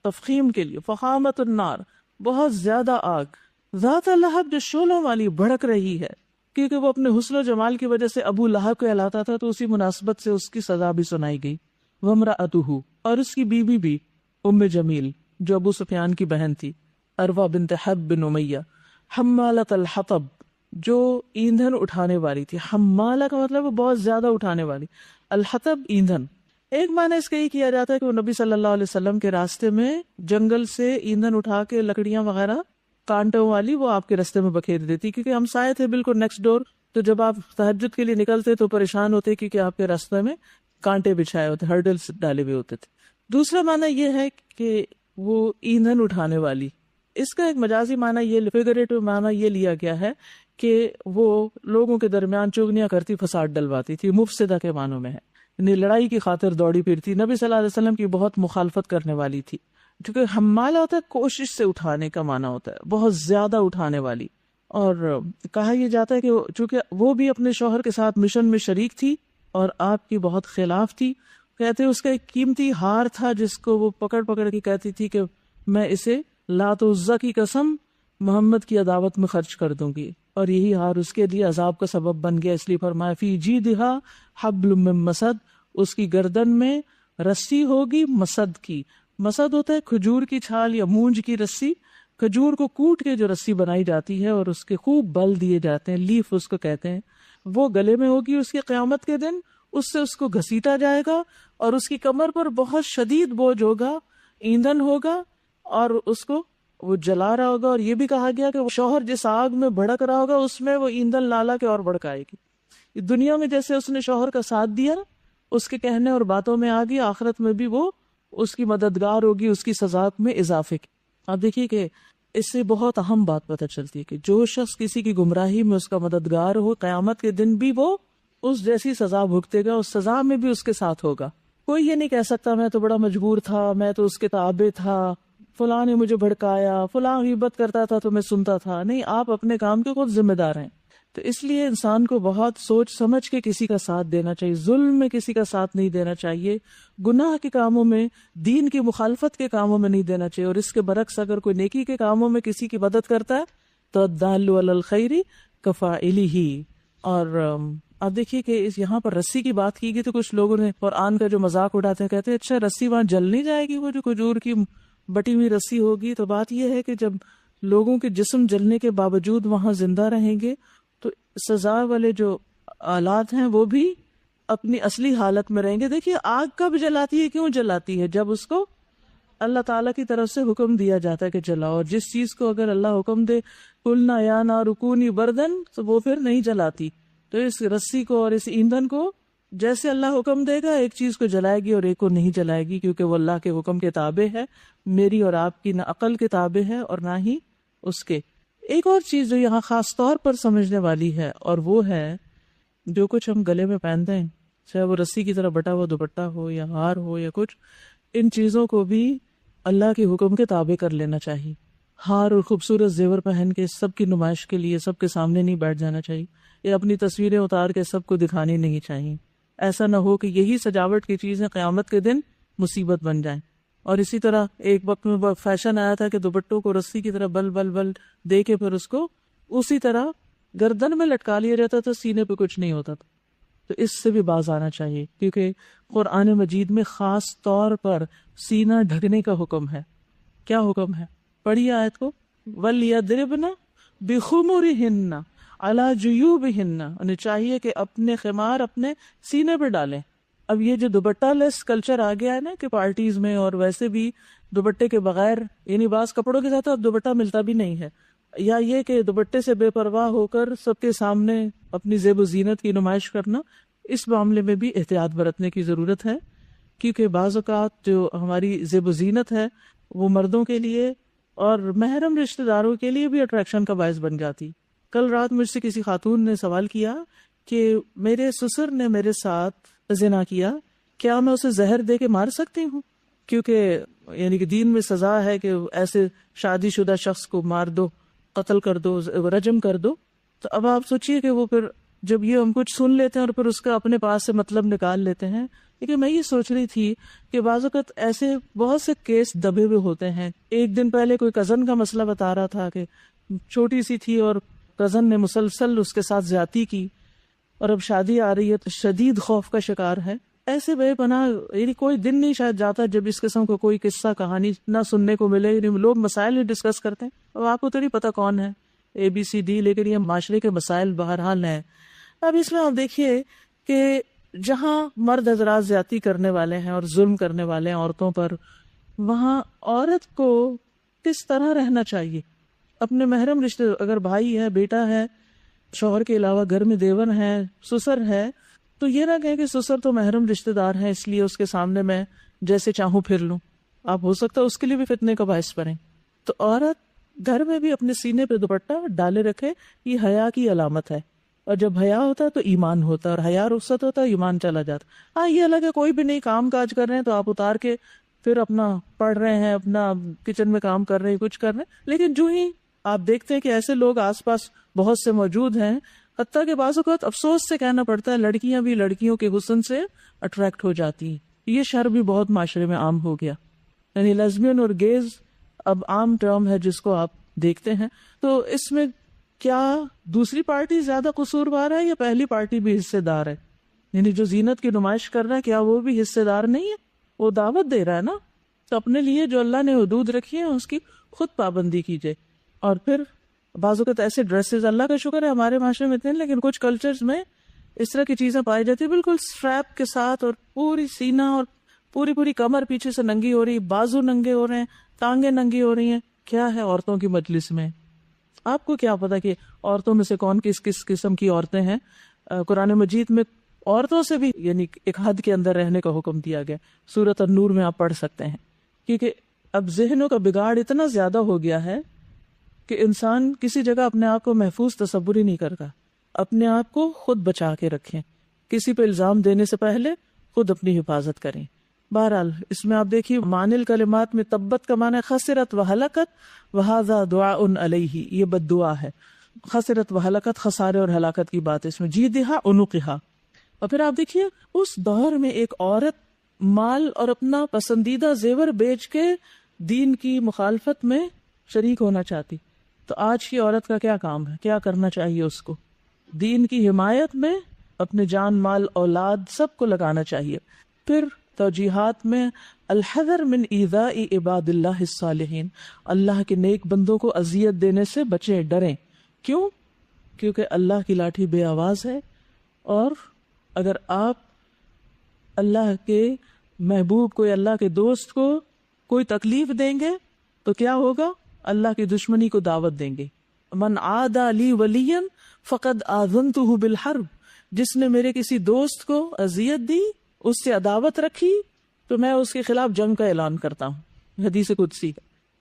تفخیم کے لیے فخامت النار، بہت زیادہ آگ. ذات لہب، جو شعلوں والی، بھڑک رہی ہے. کیونکہ وہ اپنے حسن و جمال کی وجہ سے ابو لہب کہلاتا تھا، تو اسی مناسبت سے اس کی سزا بھی سنائی گئی. وامرأتہ، اور اس کی بیوی بھی ام جمیل، جو ابو سفیان کی بہن تھی، عروہ بنت حب بن امیہ. حمالۃ الحطب، جو ایندھن اٹھانے والی تھی. حمالہ کا مطلب بہت زیادہ اٹھانے والی، الحطب ایندھن. ایک معنی اس کا یہ کیا جاتا ہے کہ وہ نبی صلی اللہ علیہ وسلم کے راستے میں جنگل سے ایندھن اٹھا کے لکڑیاں وغیرہ کانٹوں والی وہ آپ کے راستے میں بکھیر دیتی، کیونکہ ہم سائے تھے بالکل نیکسٹ ڈور. تو جب آپ تہجد کے لیے نکلتے تو پریشان ہوتے کیونکہ آپ کے راستے میں کانٹے بچھائے ہوتے، ہرڈلز ڈالے ہوئے ہوتے تھے. دوسرا معنی یہ ہے کہ وہ ایندھن اٹھانے والی. اس کا ایک مجازی معنی یہ، فیگریٹو معنی یہ لیا گیا ہے کہ وہ لوگوں کے درمیان چغلیاں کرتی، فساد ڈلواتی تھی. مفسدہ کے معنوں میں ہے، یعنی لڑائی کی خاطر دوڑی پھرتی. نبی صلی اللہ علیہ وسلم کی بہت مخالفت کرنے والی تھی. کیونکہ حمالہ ہوتا ہے کوشش سے اٹھانے کا معنی ہوتا ہے، بہت زیادہ اٹھانے والی. اور کہا یہ جاتا ہے کہ چونکہ وہ بھی اپنے شوہر کے ساتھ مشن میں شریک تھی اور آپ کی بہت خلاف تھی. کہتے اس کا ایک قیمتی ہار تھا جس کو وہ پکڑ کے کہتی تھی کہ میں اسے لات و عزا کی قسم محمد کی عداوت میں خرچ کر دوں گی. اور یہی ہار اس کے لیے عذاب کا سبب بن گیا. اس لیے فرمایا فی جیدہا حبل من مسد، اس کی گردن میں رسی ہوگی مسد کی. مسد ہوتا ہے کھجور کی چھال یا مونج کی رسی. کھجور کو کوٹ کے جو رسی بنائی جاتی ہے اور اس کے خوب بل دیے جاتے ہیں، لیف اس کو کہتے ہیں، وہ گلے میں ہوگی اس کی قیامت کے دن. اس سے اس کو گھسیٹا جائے گا اور اس کی کمر پر بہت شدید بوجھ ہوگا، ایندھن ہوگا اور اس کو وہ جلا رہا ہوگا. اور یہ بھی کہا گیا کہ وہ شوہر جس آگ میں بھڑک رہا ہوگا اس میں وہ ایندھن لالا کے اور بھڑکائے گی. دنیا میں جیسے اس نے شوہر کا ساتھ دیا، اس کے کہنے اور باتوں میں آ گئی، آخرت میں بھی وہ اس کی مددگار ہوگی، اس کی سزا میں اضافے کی. آپ دیکھیے کہ اس سے بہت اہم بات پتہ چلتی ہے کہ جو شخص کسی کی گمراہی میں اس کا مددگار ہو، قیامت کے دن بھی وہ اس جیسی سزا بھگتے گا، اس سزا میں بھی اس کے ساتھ ہوگا. کوئی یہ نہیں کہہ سکتا میں تو بڑا مجبور تھا، میں تو اس کے تابع تھا، فلاں نے مجھے بھڑکایا، فلاں غیبت کرتا تھا تو میں سنتا تھا. نہیں، آپ اپنے کام کے خود ذمہ دار ہیں. تو اس لیے انسان کو بہت سوچ سمجھ کے کسی کا ساتھ دینا چاہیے، ظلم میں کسی کا ساتھ نہیں دینا چاہیے، گناہ کے کاموں میں، دین کی مخالفت کے کاموں میں نہیں دینا چاہیے. اور اس کے برعکس اگر کوئی نیکی کے کاموں میں کسی کی مدد کرتا ہے تو الدال علی الخیر کفاعلہ. اور آپ دیکھیے کہ یہاں پر رسی کی بات کی گئی تو کچھ لوگوں نے قرآن کا جو مذاق اڑاتے ہیں، کہتے ہیں اچھا رسی وہاں جل نہیں جائے گی، وہ جو کھجور کی بٹی ہوئی رسی ہوگی. تو بات یہ ہے کہ جب لوگوں کے جسم جلنے کے باوجود وہاں زندہ رہیں گے تو سزا والے جو آلات ہیں وہ بھی اپنی اصلی حالت میں رہیں گے. دیکھیے آگ کب جلاتی ہے، کیوں جلاتی ہے؟ جب اس کو اللہ تعالیٰ کی طرف سے حکم دیا جاتا ہے کہ جلاؤ. اور جس چیز کو اگر اللہ حکم دے قلنا یا نار کونی بردن، تو وہ پھر نہیں جلاتی. تو اس رسی کو اور اس ایندھن کو جیسے اللہ حکم دے گا ایک چیز کو جلائے گی اور ایک کو نہیں جلائے گی، کیونکہ وہ اللہ کے حکم کے تابع ہے. میری اور آپ کی نہ عقل کے تابع ہے اور نہ ہی اس کے. ایک اور چیز جو یہاں خاص طور پر سمجھنے والی ہے، اور وہ ہے جو کچھ ہم گلے میں پہنتے ہیں، چاہے وہ رسی کی طرح بٹا ہوا دوپٹہ ہو یا ہار ہو یا کچھ، ان چیزوں کو بھی اللہ کے حکم کے تابع کر لینا چاہیے. ہار اور خوبصورت زیور پہن کے سب کی نمائش کے لیے سب کے سامنے نہیں بیٹھ جانا چاہیے، یا اپنی تصویریں اتار کے سب کو دکھانی نہیں چاہیے. ایسا نہ ہو کہ یہی سجاوٹ کی چیزیں قیامت کے دن مصیبت بن جائیں. اور اسی طرح ایک وقت میں فیشن آیا تھا کہ دوپٹوں کو رسی کی طرح بل بل بل دے کے پھر اس کو اسی طرح گردن میں لٹکا لیا جاتا تھا، سینے پہ کچھ نہیں ہوتا تھا. تو اس سے بھی باز آنا چاہیے، کیونکہ قرآن مجید میں خاص طور پر سینہ ڈھکنے کا حکم ہے. کیا حکم ہے؟ پڑھیے آیت کو. وَلْيَضْرِبْنَ بِخُمُرِهِنَّ عَلَى جُيُوبِهِنَّ. انہیں چاہیے کہ اپنے خمار اپنے سینے پہ ڈالیں. اب یہ جو دوپٹہ لیس کلچر آ گیا ہے نا کہ پارٹیز میں اور ویسے بھی دوپٹے کے بغیر، یعنی بعض کپڑوں کے ساتھ اب دوپٹہ ملتا بھی نہیں ہے، یا یہ کہ دوپٹے سے بے پرواہ ہو کر سب کے سامنے اپنی زیب و زینت کی نمائش کرنا، اس معاملے میں بھی احتیاط برتنے کی ضرورت ہے. کیونکہ بعض اوقات جو ہماری زیب و زینت ہے وہ مردوں کے لیے اور محرم رشتہ داروں کے لیے بھی اٹریکشن کا باعث بن جاتی. کل رات مجھ سے کسی خاتون نے سوال کیا کہ میرے سسر نے میرے ساتھ زنا کیا، کیا میں اسے زہر دے کے مار سکتی ہوں؟ کیونکہ یعنی کہ دین میں سزا ہے کہ ایسے شادی شدہ شخص کو مار دو، قتل کر دو، رجم کر دو. تو اب آپ سوچئے کہ وہ پھر جب یہ ہم کچھ سن لیتے ہیں اور پھر اس کا اپنے پاس سے مطلب نکال لیتے ہیں. لیکن میں یہ سوچ رہی تھی کہ بعض اوقات ایسے بہت سے کیس دبے ہوئے ہوتے ہیں. ایک دن پہلے کوئی کزن کا مسئلہ بتا رہا تھا کہ چھوٹی سی تھی اور کزن نے مسلسل اس کے ساتھ زیادتی کی، اور اب شادی آ رہی ہے تو شدید خوف کا شکار ہے. ایسے بے پناہ، یعنی کوئی دن نہیں شاید جاتا جب اس قسم کو کوئی قصہ کہانی نہ سننے کو ملے. یعنی لوگ مسائل ڈسکس کرتے ہیں، اب آپ کو تو نہیں پتا کون ہے ABCD، لیکن یہ معاشرے کے مسائل بہرحال ہیں. اب اس میں آپ دیکھیے کہ جہاں مرد حضرات زیادتی کرنے والے ہیں اور ظلم کرنے والے ہیں عورتوں پر، وہاں عورت کو کس طرح رہنا چاہیے. اپنے محرم رشتے، اگر بھائی ہے، بیٹا ہے، شوہر کے علاوہ گھر میں دیور ہے، سسر ہے، تو یہ نہ کہیں کہ سسر تو محرم رشتے دار ہیں اس لیے اس کے سامنے میں جیسے چاہوں پھر لوں. آپ ہو سکتا ہے اس کے لیے بھی فتنے کا باعث بنیں. تو عورت گھر میں بھی اپنے سینے پہ دوپٹہ ڈالے رکھے، یہ حیا کی علامت ہے. اور جب حیا ہوتا ہے تو ایمان ہوتا ہے، اور حیا رخصت ہوتا ہے ایمان چلا جاتا. ہاں یہ الگ ہے کوئی بھی نہیں کام کاج کر رہے ہیں تو آپ اتار کے پھر اپنا پڑھ رہے ہیں، اپنا کچن میں کام کر رہے ہیں، کچھ کر رہے ہیں. لیکن جو ہی آپ دیکھتے ہیں کہ ایسے لوگ آس پاس بہت سے موجود ہیں، حتیٰ کہ بعض اوقات افسوس سے کہنا پڑتا ہے لڑکیاں بھی لڑکیوں کے حسن سے اٹریکٹ ہو جاتی ہیں. یہ شر بھی بہت معاشرے میں عام ہو گیا. یعنی لیزبین اور گیز اب عام ٹرم ہے جس کو آپ دیکھتے ہیں. تو اس میں کیا دوسری پارٹی زیادہ قصوروار ہے یا پہلی پارٹی بھی حصے دار ہے؟ یعنی جو زینت کی نمائش کر رہا ہے کیا وہ بھی حصے دار نہیں ہے؟ وہ دعوت دے رہا ہے نا. تو اپنے لیے جو اللہ نے حدود رکھی ہیں اس کی خود پابندی کیجیے. اور پھر بعض اوقات ایسے ڈریسز، اللہ کا شکر ہے ہمارے معاشرے میں اتنے، لیکن کچھ کلچرز میں اس طرح کی چیزیں پائی جاتی ہیں بالکل سٹریپ کے ساتھ، اور پوری سینہ اور پوری کمر پیچھے سے ننگی ہو رہی، بازو ننگے ہو رہے ہیں، ٹانگیں ننگی ہو رہی ہیں. کیا ہے عورتوں کی مجلس میں؟ آپ کو کیا پتا کہ عورتوں میں سے کون کس قسم کی عورتیں ہیں. قرآن مجید میں عورتوں سے بھی یعنی ایک حد کے اندر رہنے کا حکم دیا گیا. سورۃ النور میں آپ پڑھ سکتے ہیں. کیونکہ اب ذہنوں کا بگاڑ اتنا زیادہ ہو گیا ہے کہ انسان کسی جگہ اپنے آپ کو محفوظ تصور ہی نہیں کرتا. اپنے آپ کو خود بچا کے رکھیں, کسی پہ الزام دینے سے پہلے خود اپنی حفاظت کریں. بہرحال اس میں آپ دیکھیے معنی الکلمات میں تبت کا معنی خسرت و ہلاکت وہذا دعاء علیہ, یہ بد دعا ہے. خسرت و ہلاکت خسارے اور ہلاکت کی بات ہے اس میں. جیدہا عنقہا. اور پھر آپ دیکھیے اس دور میں ایک عورت مال اور اپنا پسندیدہ زیور بیچ کے دین کی مخالفت میں شریک ہونا چاہتی, تو آج کی عورت کا کیا کام ہے, کیا کرنا چاہیے اس کو؟ دین کی حمایت میں اپنے جان مال اولاد سب کو لگانا چاہیے. پھر توجیحات میں الحذر من ایذاء عباد اللہ الصالحین, اللہ کے نیک بندوں کو اذیت دینے سے بچیں, ڈریں. کیوں؟ کیونکہ اللہ کی لاٹھی بے آواز ہے, اور اگر آپ اللہ کے محبوب کو یا اللہ کے دوست کو کوئی تکلیف دیں گے تو کیا ہوگا؟ اللہ کی دشمنی کو دعوت دیں گے. من عادى لی ولیا فقد آذنته بالحرب, جس نے میرے کسی دوست کو اذیت دی, اس سے عداوت رکھی, تو میں اس کے خلاف جنگ کا اعلان کرتا ہوں. حدیث قدسی.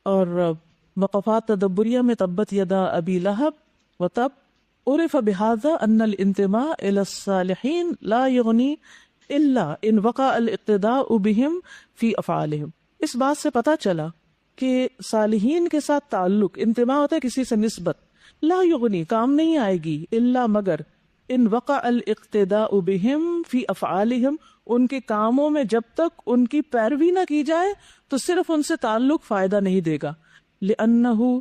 اور وقفات تدبریہ میں تبت یدا ابی لہب وتب عرف بهذا ان الانتماء الى الصالحین لا یغنی الا ان وقع الاقتداء بهم فی افعالهم. اس بات سے پتہ چلا کہ صالحین کے ساتھ تعلق, انتماء ہوتا ہے کسی سے نسبت, لا یغنی کام نہیں آئے گی, الا مگر ان وقع الاقتداء بهم فی افعالهم, ان کے کاموں میں جب تک ان کی پیروی نہ کی جائے تو صرف ان سے تعلق فائدہ نہیں دے گا. لأنہ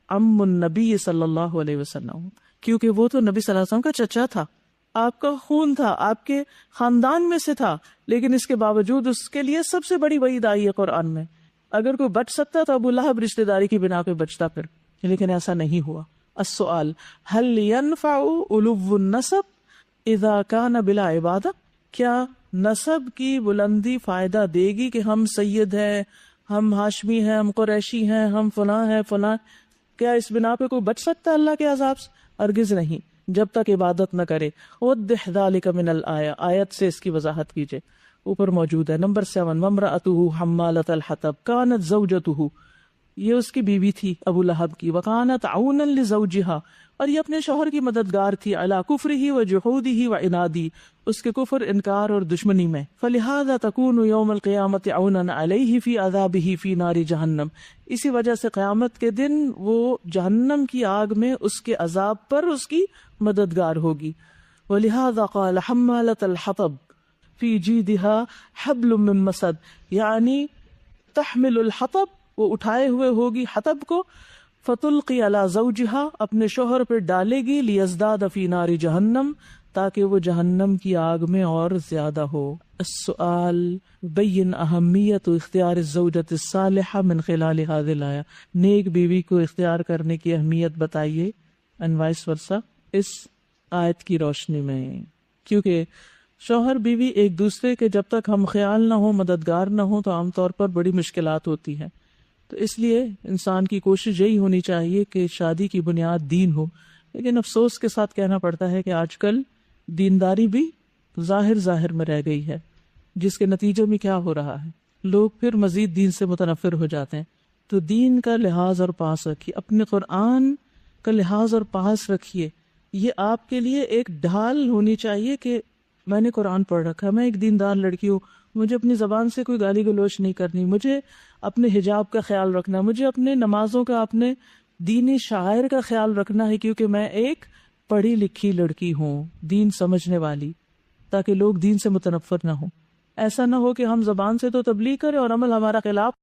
عم النبی صلی اللہ علیہ وسلم, کیونکہ وہ تو نبی صلی اللہ علیہ وسلم کا چچا تھا, آپ کا خون تھا, آپ کے خاندان میں سے تھا, لیکن اس کے باوجود اس کے لیے سب سے بڑی وعید آئی ہے قرآن میں. اگر کوئی بچ سکتا تو ابو لہب رشتہ داری کی بنا پہ بچتا پھر, لیکن ایسا نہیں ہوا. السؤال هل ينفع علو النسب اذا كان بلا عبادہ, کیا نسب کی بلندی فائدہ دے گی کہ ہم سید ہیں, ہم ہاشمی ہیں, ہم قریشی ہیں, ہم فلاں ہیں فلاں, کیا اس بنا پہ کوئی بچ سکتا ہے اللہ کے عذاب سے؟ ہرگز نہیں, جب تک عبادت نہ کرے. وضح ذلك من الآیہ, آیت سے اس کی وضاحت کیجئے, اوپر موجود ہے. نمبر 7 وامرأته حمالۃ الحطب کانت زوجته, یہ اس کی بیوی تھی ابو لہب کی. وکانت عونا لزوجها, اور یہ اپنے شوہر کی مددگار تھی. علی کفرہ وجحودہ وعنادہ, اس کے کفر, انکار اور دشمنی میں. فلہذا تکون یوم القیامۃ عونا علیہ فی عذابہ فی نار جہنم, اسی وجہ سے قیامت کے دن وہ جہنم کی آگ میں اس کے عذاب پر اس کی مددگار ہوگی. ولہذا قال حمالۃ الحطب فی جیدہا حبل من مسد, یعنی تحمل الحطب, وہ اٹھائے ہوئے ہوگی حطب کو. فتلقی علی زوجہا, اپنے شوہر پر ڈالے گی. لیزداد فی نار جہنم, تاکہ وہ جہنم کی آگ میں اور زیادہ ہو. السؤال بین اہمیت اختیار الزوجۃ الصالحہ من خلال هذه الآیہ, نیک بیوی کو اختیار کرنے کی اہمیت بتائیے, and vice versa, اس آیت کی روشنی میں. کیونکہ شوہر بیوی ایک دوسرے کے جب تک ہم خیال نہ ہو, مددگار نہ ہو, تو عام طور پر بڑی مشکلات ہوتی ہیں. تو اس لیے انسان کی کوشش یہی ہونی چاہیے کہ شادی کی بنیاد دین ہو. لیکن افسوس کے ساتھ کہنا پڑتا ہے کہ آج کل دینداری بھی ظاہر میں رہ گئی ہے, جس کے نتیجے میں کیا ہو رہا ہے, لوگ پھر مزید دین سے متنفر ہو جاتے ہیں. تو دین کا لحاظ اور پاس رکھیے, اپنے قرآن کا لحاظ اور پاس رکھیے. یہ آپ کے لیے ایک ڈھال ہونی چاہیے کہ میں نے قرآن پڑھ رکھا, میں ایک دیندار لڑکی ہوں, مجھے اپنی زبان سے کوئی گالی گلوچ نہیں کرنی, مجھے اپنے حجاب کا خیال رکھنا, مجھے اپنے نمازوں کا, اپنے دینی شاعر کا خیال رکھنا ہے, کیونکہ میں ایک پڑھی لکھی لڑکی ہوں, دین سمجھنے والی, تاکہ لوگ دین سے متنفر نہ ہوں. ایسا نہ ہو کہ ہم زبان سے تو تبلیغ کریں اور عمل ہمارا خلاف